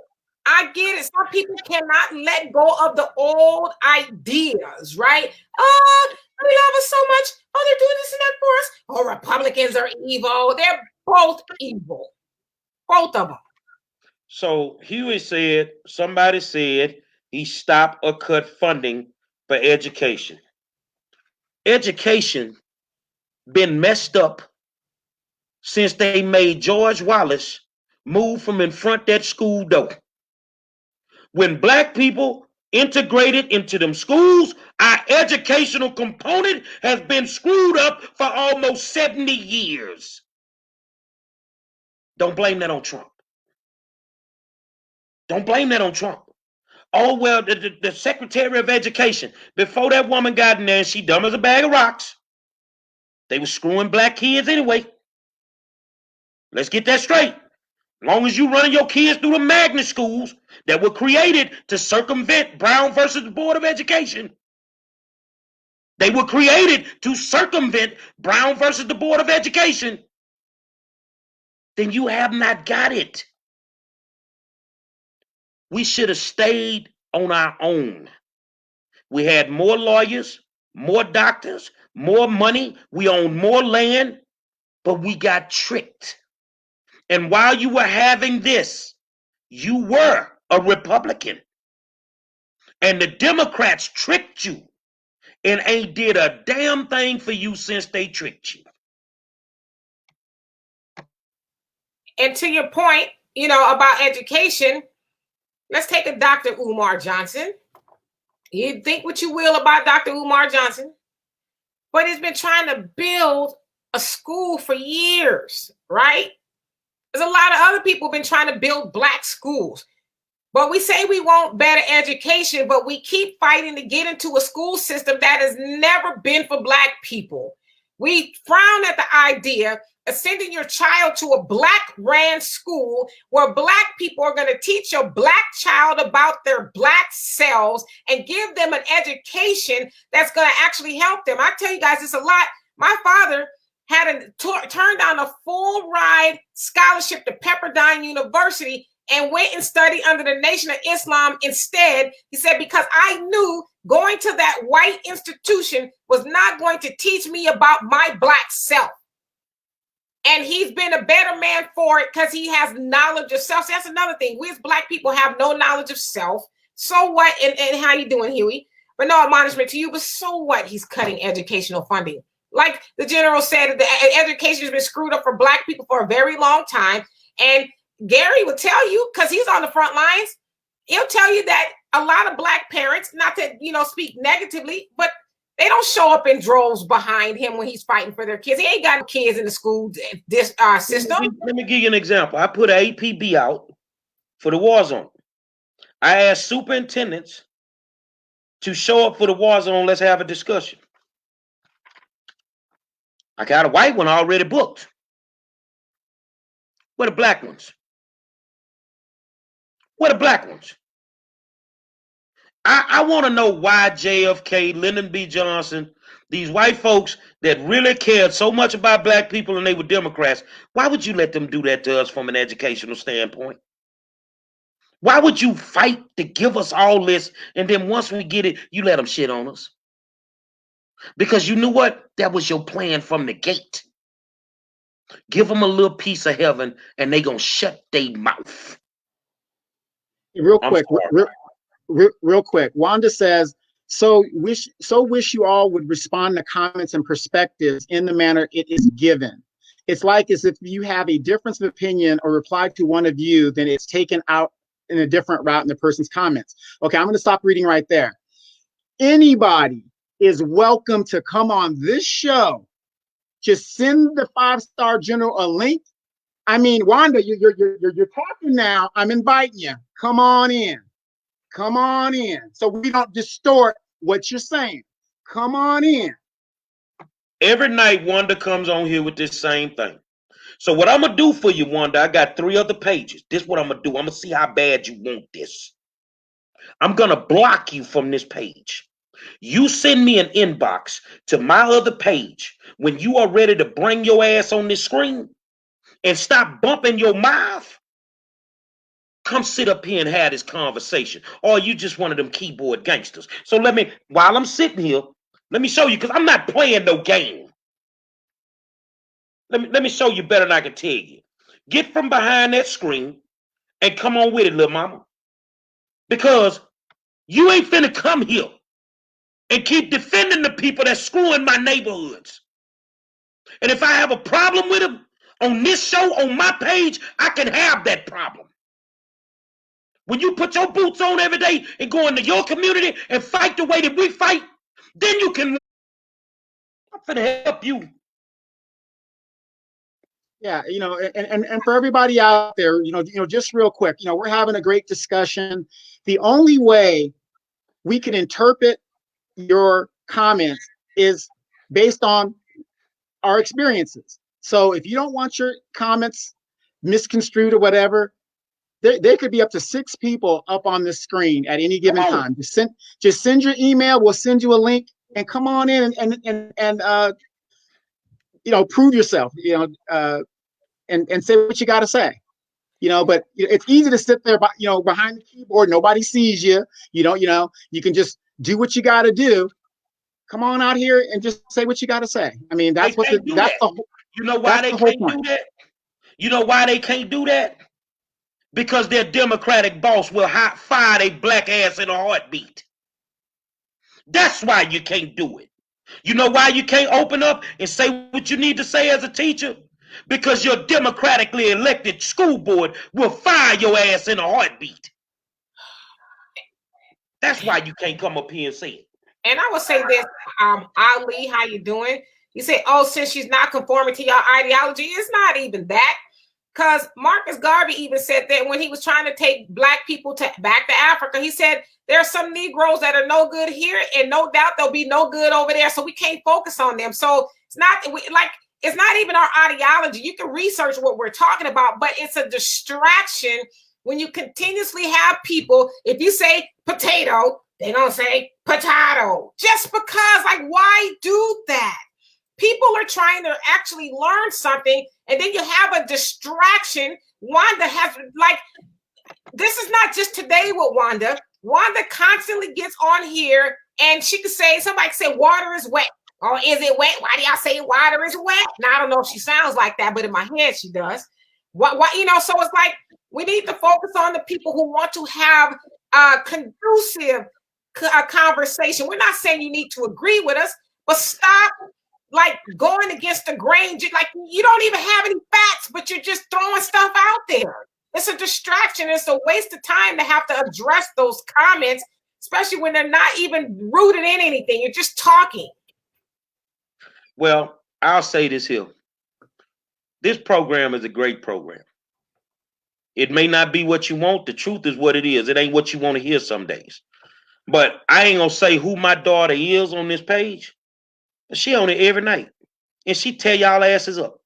I get it. Some people cannot let go of the old ideas, right? Oh, we love us so much. Oh, they're doing this and that for us. Oh, Republicans are evil. They're both evil. Both of them. So somebody said he stopped or cut funding for education. Education been messed up since they made George Wallace move from in front that school door. When Black people integrated into them schools, our educational component has been screwed up for almost 70 years. Don't blame that on Trump. Don't blame that on Trump. Oh, well, the Secretary of Education, before that woman got in there and she dumb as a bag of rocks, they were screwing Black kids anyway. Let's get that straight. As long as you running your kids through the magnet schools that were created to circumvent Brown versus the Board of Education. They were created to circumvent Brown versus the Board of Education. Then you have not got it. We should have stayed on our own. We had more lawyers, more doctors, more money. We owned more land, but we got tricked. And while you were having this, you were a Republican. And the Democrats tricked you and ain't did a damn thing for you since they tricked you. And to your point, about education, let's take a Dr. Umar Johnson. You think what you will about Dr. Umar Johnson, but he's been trying to build a school for years, right? There's a lot of other people been trying to build Black schools. But we say we want better education, but we keep fighting to get into a school system that has never been for Black people. We frown at the idea of sending your child to a Black-ran school where Black people are going to teach your Black child about their Black selves and give them an education that's going to actually help them. I tell you guys, it's a lot. My father had turned down a full ride scholarship to Pepperdine University and went and studied under the Nation of Islam instead. He said, because I knew going to that white institution was not going to teach me about my Black self. And he's been a better man for it because he has knowledge of self. So that's another thing. We as Black people have no knowledge of self. So what? And how you doing, Huey? But no admonishment to you, but so what? He's cutting educational funding. Like the general said, the education has been screwed up for Black people for a very long time. And Gary will tell you, because he's on the front lines, he'll tell you that a lot of Black parents, not to speak negatively, but they don't show up in droves behind him when he's fighting for their kids. He ain't got kids in the school system. Let me give you an example. I put an APB out for the war zone. I asked superintendents to show up for the war zone. Let's have a discussion. I got a white one already booked. Where the Black ones? Where the Black ones? I want to know why JFK, Lyndon B. Johnson, These white folks that really cared so much about black people and they were Democrats, why would you let them do that to us from an educational standpoint? Why would you fight to give us all this, and then once we get it, you let them shit on us? Because you knew what? That was your plan from the gate. Give them a little piece of heaven, and they gonna shut their mouth. Real quick, real quick. Wanda says, so wish you all would respond to comments and perspectives in the manner it is given. It's like as if you have a difference of opinion or reply to one of you, then it's taken out in a different route in the person's comments. Okay, I'm going to stop reading right there. Anybody is welcome to come on this show. Just send the 5-star general a link. I mean, Wanda, you're talking now. I'm inviting you. Come on in. Come on in. So we don't distort what you're saying. Come on in. Every night, Wanda comes on here with this same thing. So what I'm going to do for you, Wanda, I got 3 other pages. This is what I'm going to do. I'm going to see how bad you want this. I'm going to block you from this page. You send me an inbox to my other page when you are ready to bring your ass on this screen and stop bumping your mouth. Come sit up here and have this conversation. Or you just one of them keyboard gangsters. So while I'm sitting here, let me show you, because I'm not playing no game. Let me show you better than I can tell you. Get from behind that screen and come on with it, little mama. Because you ain't finna come here and keep defending the people that's screwing my neighborhoods. And if I have a problem with them on this show, on my page, I can have that problem. When you put your boots on every day and go into your community and fight the way that we fight, then you can. I'm finna help you. Yeah, and for everybody out there, just real quick, we're having a great discussion. The only way we can interpret your comments is based on our experiences. So if you don't want your comments misconstrued or whatever, there could be up to 6 people up on the screen at any given time. Just send your email. We'll send you a link and come on in and prove yourself. And say what you got to say. But it's easy to sit there, behind the keyboard. Nobody sees you. You can just do what you got to do. Come on out here and just say what you got to say. I mean, that's what that's the whole. You know why they can't do that? You know why they can't do that? Because their Democratic boss will fire their black ass in a heartbeat. That's why you can't do it. You know why you can't open up and say what you need to say as a teacher? Because your democratically elected school board will fire your ass in a heartbeat. That's why you can't come up here and say it. And I would say this, Ali, how you doing? You say, oh, since she's not conforming to your ideology, it's not even that. Because Marcus Garvey even said that when he was trying to take black people back to Africa, he said there are some Negroes that are no good here, and no doubt they'll be no good over there. So we can't focus on them. So it's not even our ideology. You can research what we're talking about, but it's a distraction when you continuously have people. If you say potato, they're gonna say potato. Just because, why do that? People are trying to actually learn something, and then you have a distraction. Wanda has, this is not just today with Wanda. Wanda constantly gets on here, and she could say, somebody could say, water is wet. Or is it wet? Why do y'all say water is wet? Now, I don't know if she sounds like that, but in my head, she does. So it's like, we need to focus on the people who want to have a conducive conversation. We're not saying you need to agree with us, but stop going against the grain. You don't even have any facts, but you're just throwing stuff out there. It's a distraction. It's a waste of time to have to address those comments, especially when they're not even rooted in anything. You're just talking. Well, I'll say this here. This program is a great program. It may not be what you want. The truth is what it is. It ain't what you want to hear some days. But I ain't going to say who my daughter is on this page. She on it every night. And she tear y'all asses up.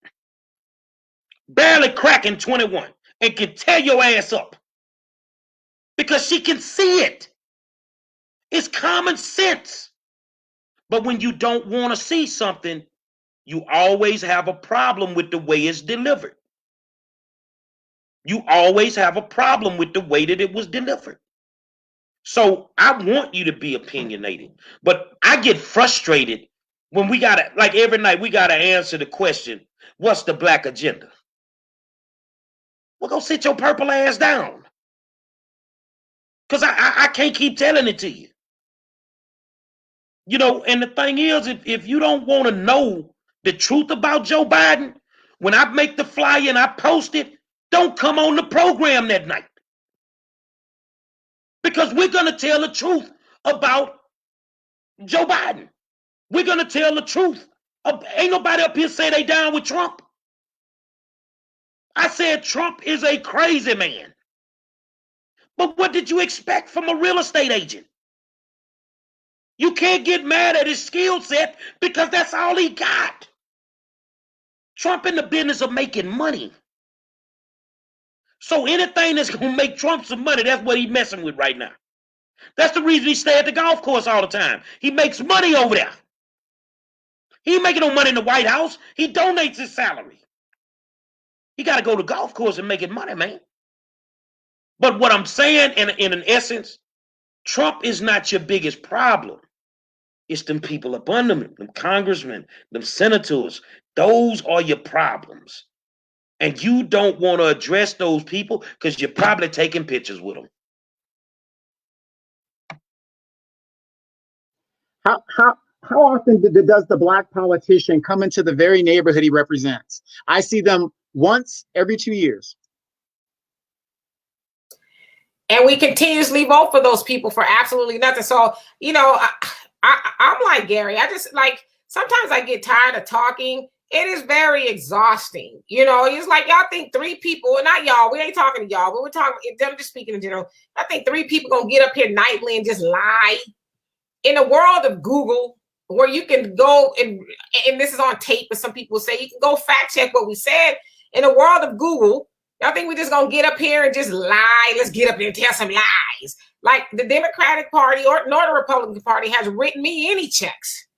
Barely cracking 21. And can tear your ass up. Because she can see it. It's common sense. But when you don't want to see something, you always have a problem with the way it's delivered. You always have a problem with the way that it was delivered. So I want you to be opinionated, but I get frustrated when we gotta, like every night, we gotta answer the question, what's the black agenda? Well, go sit your purple ass down. Because I can't keep telling it to you. You know, and the thing is, if you don't want to know the truth about Joe Biden, when I make the flyer and I post it, don't come on the program that night. Because we're going to tell the truth about Joe Biden. We're going to tell the truth. Ain't nobody up here say they down with Trump. I said Trump is a crazy man. But what did you expect from a real estate agent? You can't get mad at his skill set because that's all he got. Trump in the business of making money. So anything that's going to make Trump some money, that's what he's messing with right now. That's the reason he stay at the golf course all the time. He makes money over there. He ain't making no money in the White House. He donates his salary. He got to go to the golf course and making money, man. But what I'm saying, in an essence, Trump is not your biggest problem. It's them people up under him, them congressmen, them senators. Those are your problems. And you don't want to address those people because you're probably taking pictures with them. How often does the black politician come into the very neighborhood he represents? I see them once every 2 years. And we continuously vote for those people for absolutely nothing. So, you know, I'm like Gary. I just like, sometimes I get tired of talking. It is very exhausting. You know, it's like y'all think 3 people, not y'all, we ain't talking to y'all, but we're talking, I'm just speaking in general. I think 3 people gonna get up here nightly and just lie. In a world of Google, where you can go and this is on tape, but some people say you can go fact check what we said. In a world of Google, y'all think we're just gonna get up here and just lie? Let's get up here and tell some lies. Like the Democratic Party nor the Republican Party has written me any checks.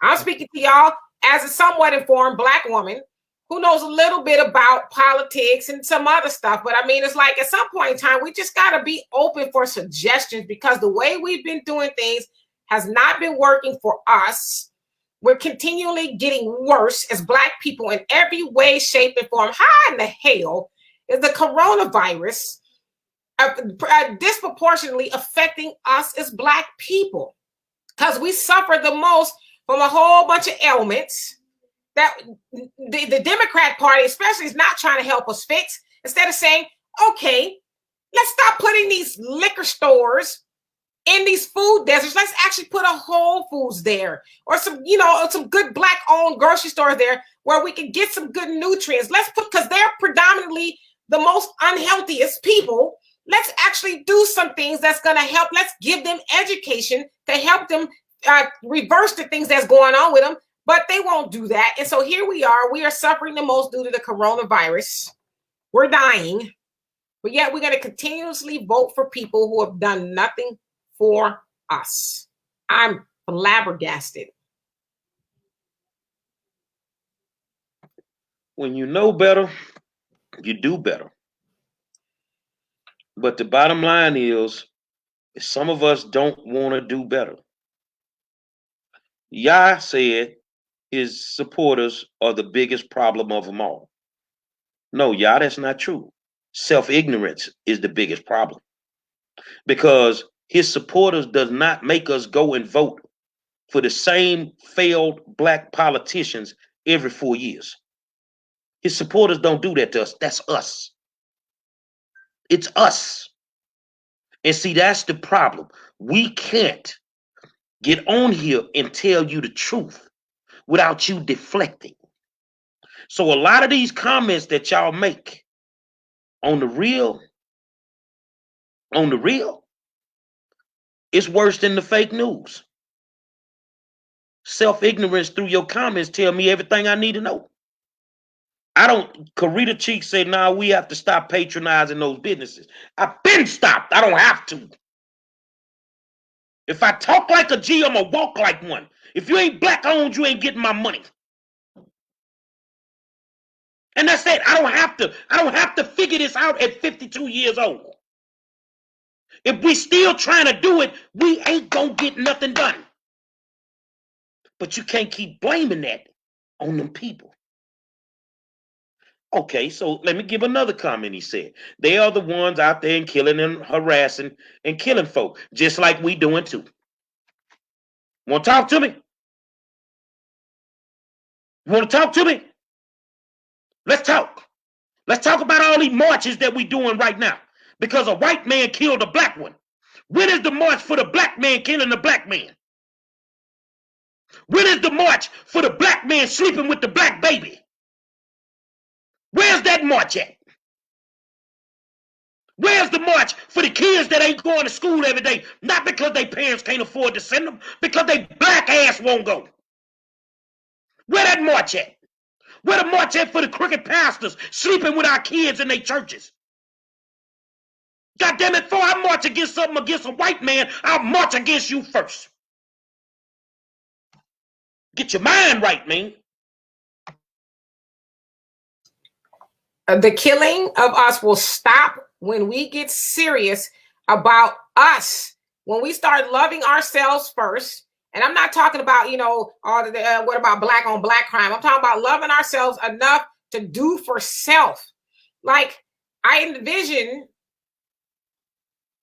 I'm speaking to y'all as a somewhat informed black woman who knows a little bit about politics and some other stuff. But I mean, it's like at some point in time, we just gotta be open for suggestions because the way we've been doing things has not been working for us. We're continually getting worse as black people in every way, shape, and form. How in the hell is the coronavirus disproportionately affecting us as black people? Because we suffer the most from a whole bunch of ailments that the Democrat Party especially is not trying to help us fix. Instead of saying, okay, let's stop putting these liquor stores in these food deserts. Let's actually put a Whole Foods there, or some, you know, some good black owned grocery stores there where we can get some good nutrients. Let's put, because they're predominantly the most unhealthiest people. Let's actually do some things that's going to help. Let's give them education to help them reverse the things that's going on with them, but they won't do that. And so here we are suffering the most due to the coronavirus. We're dying, but yet we're going to continuously vote for people who have done nothing for us. I'm flabbergasted. When you know better, you do better. But the bottom line is some of us don't want to do better. Yah said his supporters are the biggest problem of them all. No, Yah, that's not true. Self-ignorance is the biggest problem. Because his supporters does not make us go and vote for the same failed black politicians every 4 years. His supporters don't do that to us. That's us. It's us. And see, that's the problem. We can't get on here and tell you the truth without you deflecting. So a lot of these comments that y'all make on the real, it's worse than the fake news. Self-ignorance through your comments tell me everything I need to know. Karita Cheek said, nah, we have to stop patronizing those businesses. I've been stopped. I don't have to. If I talk like a G, I'm going to walk like one. If you ain't black owned, you ain't getting my money. And that's it. I don't have to figure this out at 52 years old. If we still trying to do it, we ain't gonna get nothing done. But you can't keep blaming that on them people. Okay, so let me give another comment. He said, they are the ones out there and killing and harassing and killing folk, just like we doing too. Want to talk to me? Want to talk to me? Let's talk. Let's talk about all these marches that we doing right now. Because a white man killed a black one. When is the march for the black man killing the black man? When is the march for the black man sleeping with the black baby? Where's that march at? Where's the march for the kids that ain't going to school every day? Not because their parents can't afford to send them, because they black ass won't go. Where that march at? Where the march at for the crooked pastors sleeping with our kids in their churches? God damn it, before I march against something against a white man, I'll march against you first. Get your mind right, man. The killing of us will stop when we get serious about us. When we start loving ourselves first. And I'm not talking about, what about black on black crime? I'm talking about loving ourselves enough to do for self. Like, I envision,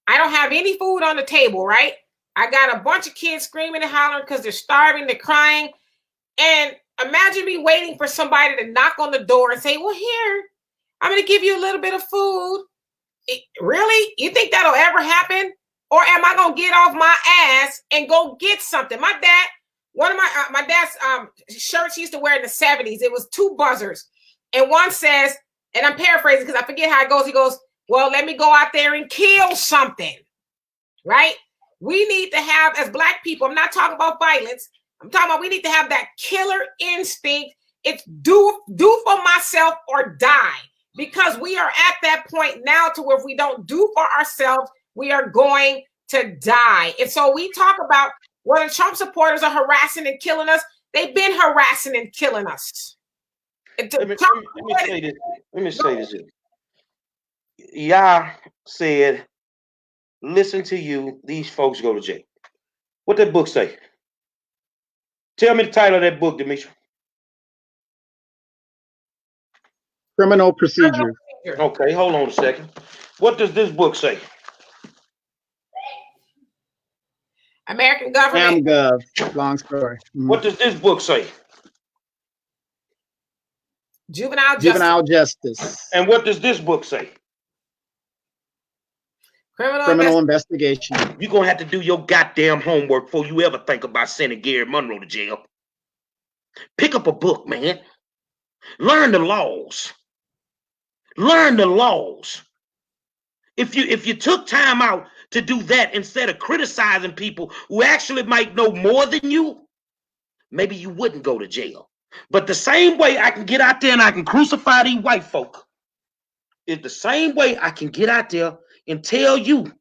I don't have any food on the table, right? I got a bunch of kids screaming and hollering because they're starving, they're crying. And imagine me waiting for somebody to knock on the door and say, well, here, I'm going to give you a little bit of food. Really? You think that'll ever happen? Or am I going to get off my ass and go get something? My dad, one of my dad's shirts he used to wear in the 70s, it was two buzzers. And one says, and I'm paraphrasing because I forget how it goes. He goes, well, let me go out there and kill something, right? We need to have, as black people, I'm not talking about violence. I'm talking about we need to have that killer instinct. It's do for myself or die. Because we are at that point now to where if we don't do for ourselves, we are going to die. And so we talk about when Trump supporters are harassing and killing us, they've been harassing and killing us. Let me say this. Yah said, listen to you, these folks go to jail. What that book say? Tell me the title of that book, Demetra. Criminal Procedure. Okay, hold on a second. What does this book say? American government. AmGov. Long story. Mm-hmm. What does this book say? Juvenile justice. And what does this book say? Criminal investigation. You're going to have to do your goddamn homework before you ever think about sending Gary Monroe to jail. Pick up a book, man. Learn the laws. Learn the laws. If you took time out to do that instead of criticizing people who actually might know more than you, maybe you wouldn't go to jail. But the same way I can get out there and I can crucify these white folk is the same way I can get out there and tell you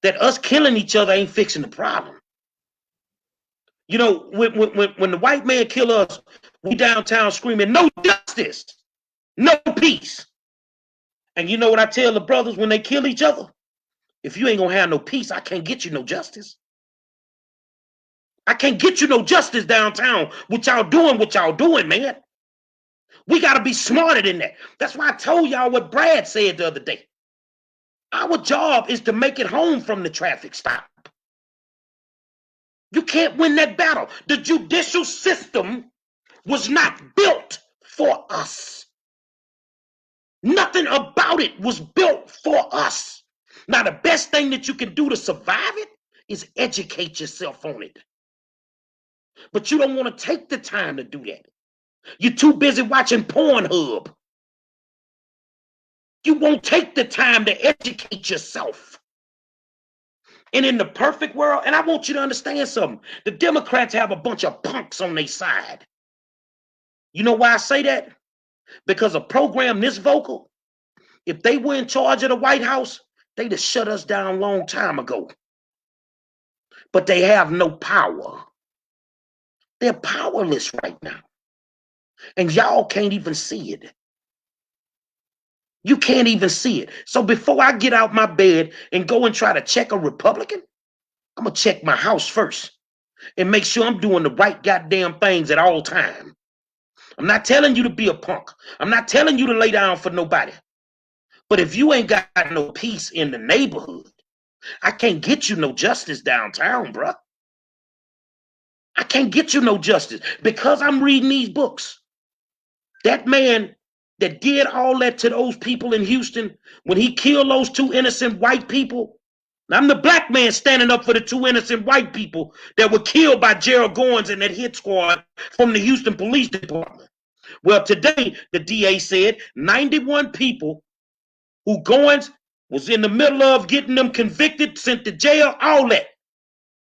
that us killing each other ain't fixing the problem. You know, when the white man kill us, we downtown screaming, no justice, no peace. And you know what I tell the brothers when they kill each other? If you ain't gonna have no peace, I can't get you no justice. I can't get you no justice downtown. What y'all doing, man. We gotta be smarter than that. That's why I told y'all what Brad said the other day. Our job is to make it home from the traffic stop. You can't win that battle. The judicial system was not built for us. Nothing about it was built for us. Now, the best thing that you can do to survive it is educate yourself on it. But you don't want to take the time to do that. You're too busy watching Pornhub. You won't take the time to educate yourself. And in the perfect world, and I want you to understand something, the Democrats have a bunch of punks on their side. You know why I say that? Because a program this vocal, if they were in charge of the White House, they'd have shut us down a long time ago. But they have no power. They're powerless right now. And y'all can't even see it. You can't even see it. So before I get out my bed and go and try to check a Republican, I'm going to check my house first and make sure I'm doing the right goddamn things at all times. I'm not telling you to be a punk. I'm not telling you to lay down for nobody. But if you ain't got no peace in the neighborhood, I can't get you no justice downtown, bruh. I can't get you no justice because I'm reading these books. That man that did all that to those people in Houston, when he killed those 2 innocent white people, I'm the black man standing up for the 2 innocent white people that were killed by Gerald Goins and that hit squad from the Houston Police Department. Well, today, the DA said 91 people who Goins was in the middle of getting them convicted, sent to jail, all that.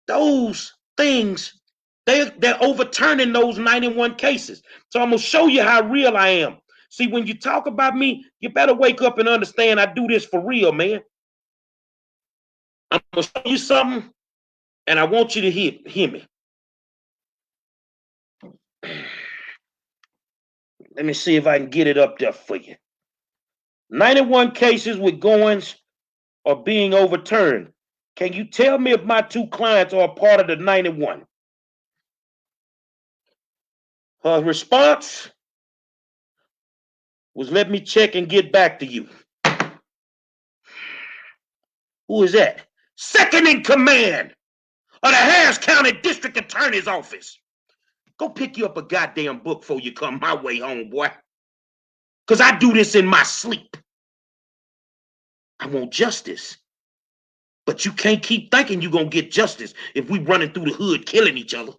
Those things, they're overturning those 91 cases. So I'm going to show you how real I am. See, when you talk about me, you better wake up and understand I do this for real, man. I'm going to show you something, and I want you to hear me. Let me see if I can get it up there for you. 91 cases with Goins are being overturned. Can you tell me if my 2 clients are a part of the 91? Her response was, let me check and get back to you. Who is that? Second in command of the Harris County District Attorney's Office. Go pick you up a goddamn book before you come my way, homeboy. Because I do this in my sleep. I want justice. But you can't keep thinking you're going to get justice if we running through the hood killing each other.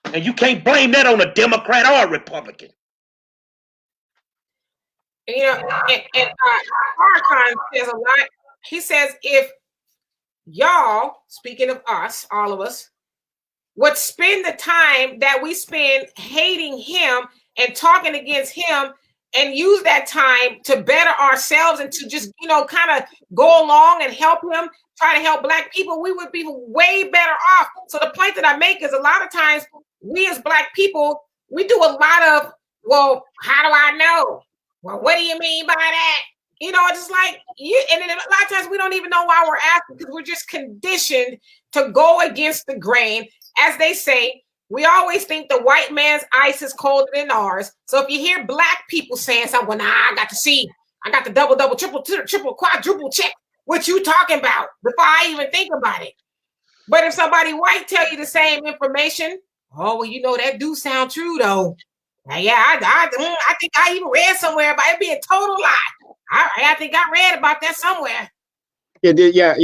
And you can't blame that on a Democrat or a Republican. You know, and Farrakhan says a lot. He says if y'all, speaking of us, all of us, would spend the time that we spend hating him and talking against him and use that time to better ourselves and to just, kind of go along and help him, try to help Black people, we would be way better off. So the point that I make is a lot of times we as Black people, we do a lot of, well, how do I know? Well, what do you mean by that? Just like you, and then a lot of times we don't even know why we're asking because we're just conditioned to go against the grain. As they say, we always think the white man's ice is colder than ours. So if you hear Black people saying something, nah, I got to see, I got the double, triple, quadruple check what you talking about before I even think about it. But if somebody white tell you the same information, oh, well, that do sound true though. Yeah, I think I even read somewhere about it being a total lie. I think I read about that somewhere. Yeah.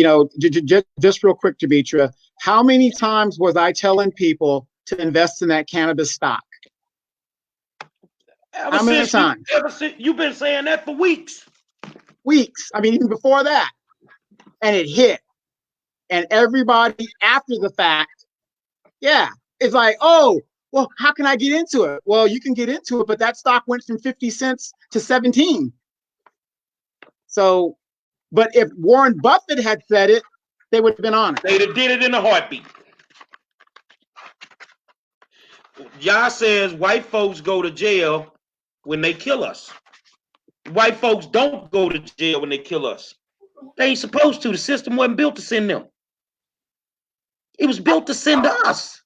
Just real quick, Demetra, how many times was I telling people to invest in that cannabis stock? How many times? You've been saying that for weeks. Weeks. I mean, even before that. And it hit. And everybody after the fact, it's like, oh, well, how can I get into it? Well, you can get into it, but that stock went from 50 cents to 17. So, but if Warren Buffett had said it, they would have been on it. They'd have did it in a heartbeat. Y'all says white folks go to jail when they kill us. White folks don't go to jail when they kill us. They ain't supposed to. The system wasn't built to send them. It was built to send us.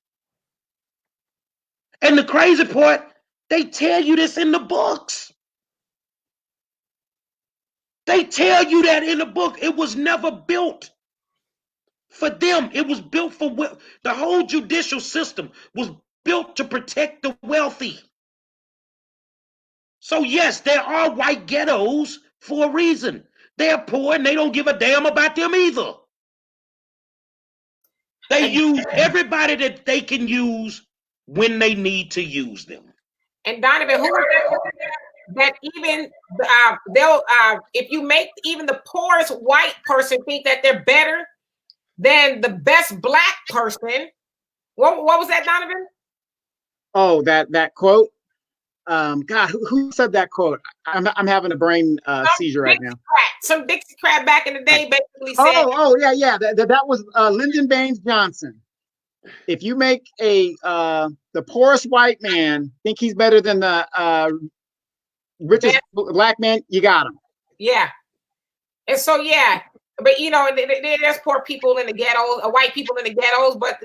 And the crazy part, they tell you this in the books. They tell you that in the book. It was never built for them. It was built for the whole judicial system was built to protect the wealthy. So yes, there are white ghettos for a reason. They're poor and they don't give a damn about them either. They use everybody that they can use when they need to use them. And Donovan, who that even they'll if you make even the poorest white person think that they're better than the best Black person. What was that, Donovan? Oh, that quote. God, who said that quote? I'm having a brain seizure right now. Some Dixiecrat back in the day basically said. Yeah. That was Lyndon Baines Johnson. If you make the poorest white man think he's better than the richest black man, you got him. Yeah. And so, yeah, but there's poor people in the ghettos, white people in the ghettos, but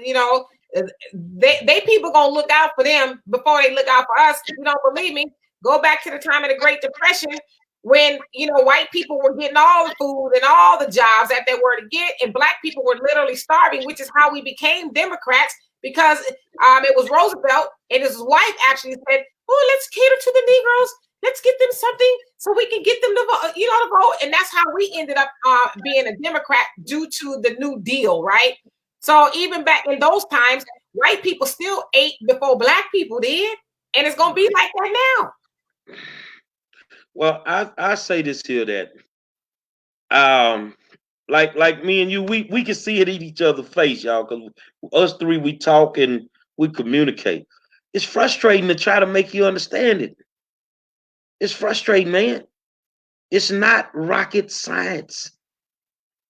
they people gonna look out for them before they look out for us. If you don't believe me, go back to the time of the Great Depression when white people were getting all the food and all the jobs that they were to get, and black people were literally starving, which is how we became Democrats, because it was Roosevelt and his wife actually said, "Oh, let's cater to the Negroes. Let's get them something so we can get them to vote, to vote." And that's how we ended up being a Democrat due to the New Deal, right? So even back in those times, white people still ate before black people did, and it's gonna be like that now. Well, I say this here that like me and you, we can see it in each other's face, y'all, because us three, we talk and we communicate. It's frustrating to try to make you understand it. It's frustrating, man. It's not rocket science.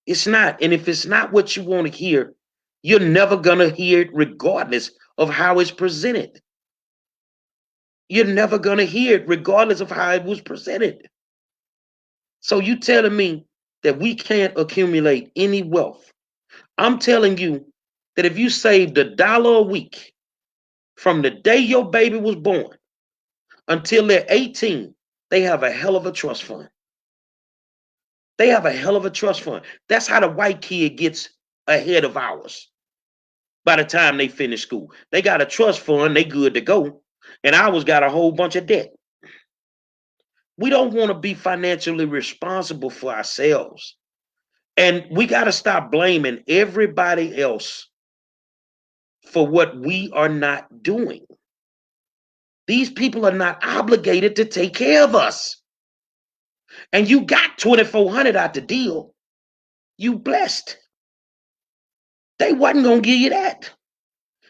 It's not. And if it's not what you want to hear, you're never going to hear it regardless of how it's presented. You're never going to hear it regardless of how it was presented. So you telling me that we can't accumulate any wealth? I'm telling you that if you saved $1 a week from the day your baby was born until they're 18, they have a hell of a trust fund. They have a hell of a trust fund. That's how the white kid gets ahead of ours. By the time they finish school, they got a trust fund, they good to go, and ours got a whole bunch of debt. We don't want to be financially responsible for ourselves. And we got to stop blaming everybody else for what we are not doing. These people are not obligated to take care of us. And you got $2,400 out the deal. You blessed. They wasn't going to give you that.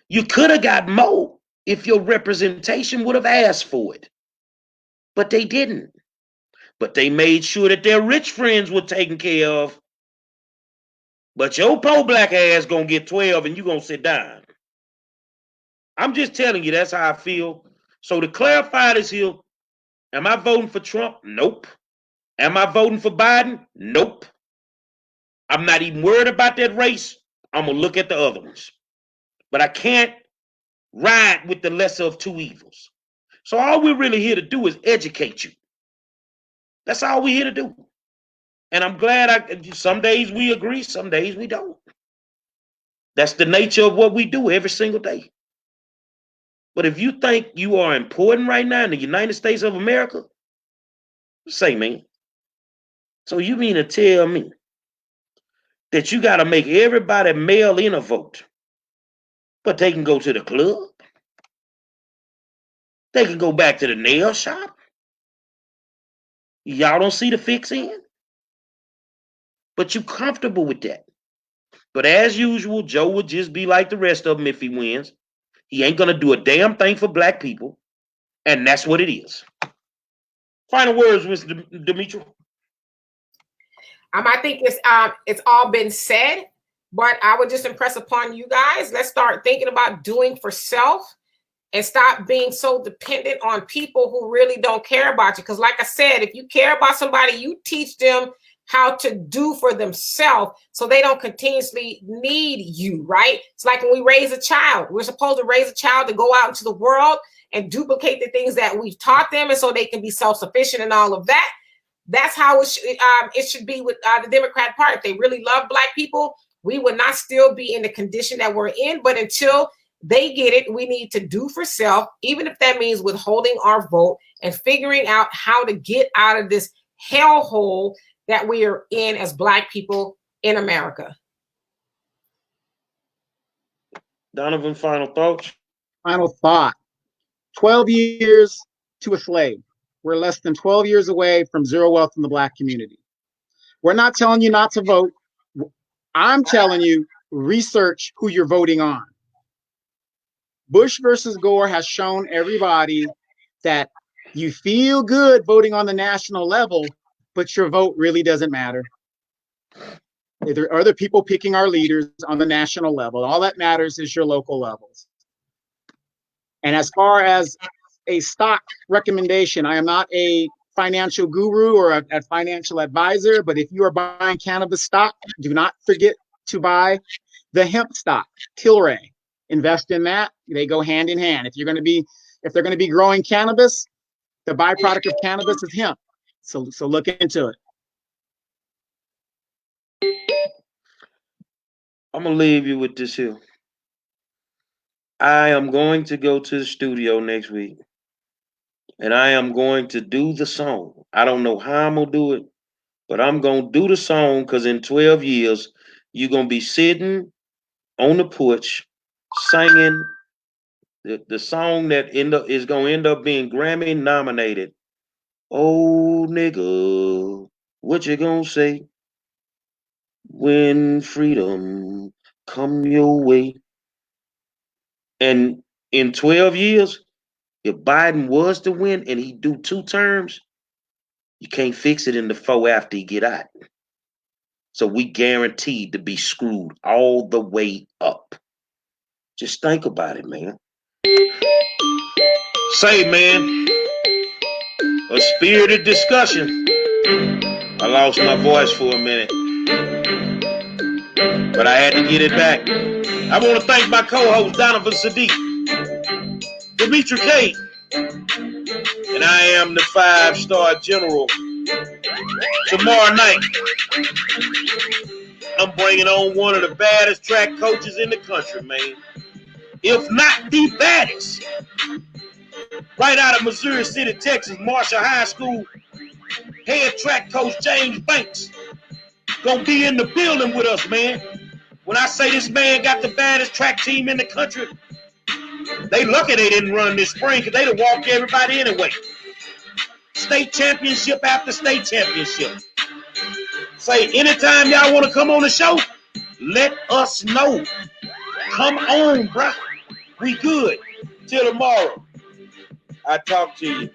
You could have got more if your representation would have asked for it. But they didn't. But they made sure that their rich friends were taken care of. But your poor black ass gonna get 12 and you gonna sit down. I'm just telling you, that's how I feel. So to clarify this here, am I voting for Trump? Nope. Am I voting for Biden? Nope. I'm not even worried about that race. I'm gonna look at the other ones. But I can't ride with the lesser of two evils. So all we're really here to do is educate you. That's all we're here to do. And I'm glad some days we agree, some days we don't. That's the nature of what we do every single day. But if you think you are important right now in the United States of America, say, man. So you mean to tell me that you got to make everybody mail in a vote, but they can go to the club? They can go back to the nail shop? Y'all don't see the fix in? But you comfortable with that. But as usual, Joe would just be like the rest of them if he wins. He ain't going to do a damn thing for black people. And that's what it is. Final words, Mr. Demetra. I think it's all been said, but I would just impress upon you guys, let's start thinking about doing for self and stop being so dependent on people who really don't care about you. Because like I said, if you care about somebody, you teach them how to do for themselves so they don't continuously need you, right? It's like when we raise a child, we're supposed to raise a child to go out into the world and duplicate the things that we've taught them, and so they can be self-sufficient and all of that. That's how it should be with the Democrat Party. If they really love black people, we would not still be in the condition that we're in. But until they get it, we need to do for self, even if that means withholding our vote and figuring out how to get out of this hellhole that we are in as black people in America. Donovan, final thoughts? Final thought. 12 years to a slave. We're less than 12 years away from zero wealth in the black community. We're not telling you not to vote. I'm telling you, research who you're voting on. Bush versus Gore has shown everybody that you feel good voting on the national level, but your vote really doesn't matter. There are other people picking our leaders on the national level. All that matters is your local levels. And as far as a stock recommendation, I am not a financial guru or a financial advisor, but if you are buying cannabis stock, do not forget to buy the hemp stock, Tilray. Invest in that. They go hand in hand. If they're going to be growing cannabis, the byproduct of cannabis is hemp. So look into it. I'm gonna leave you with this here. I am going to go to the studio next week, and I am going to do the song. I don't know how I'm gonna do it, but I'm gonna do the song because in 12 years, you're gonna be sitting on the porch singing the song that is gonna end up being Grammy nominated. Oh nigga, what you gonna say when freedom come your way? And in 12 years, if Biden was to win and he do 2 terms, you can't fix it in the 4 after he get out. So we guaranteed to be screwed all the way up. Just think about it, man. Say, man, a spirited discussion. I lost my voice for a minute, but I had to get it back. I want to thank my co-host, Donovan Sadiq, Demetra, Kaye, and I am the 5-star general. Tomorrow night, I'm bringing on one of the baddest track coaches in the country, man. If not the baddest. Right out of Missouri City, Texas, Marshall High School, head track coach James Banks gonna be in the building with us, man. When I say this man got the baddest track team in the country, they lucky they didn't run this spring because they'd have walked everybody anyway. State championship after state championship. Say, anytime y'all want to come on the show, let us know. Come on, bruh. We good. Till tomorrow. I talk to you.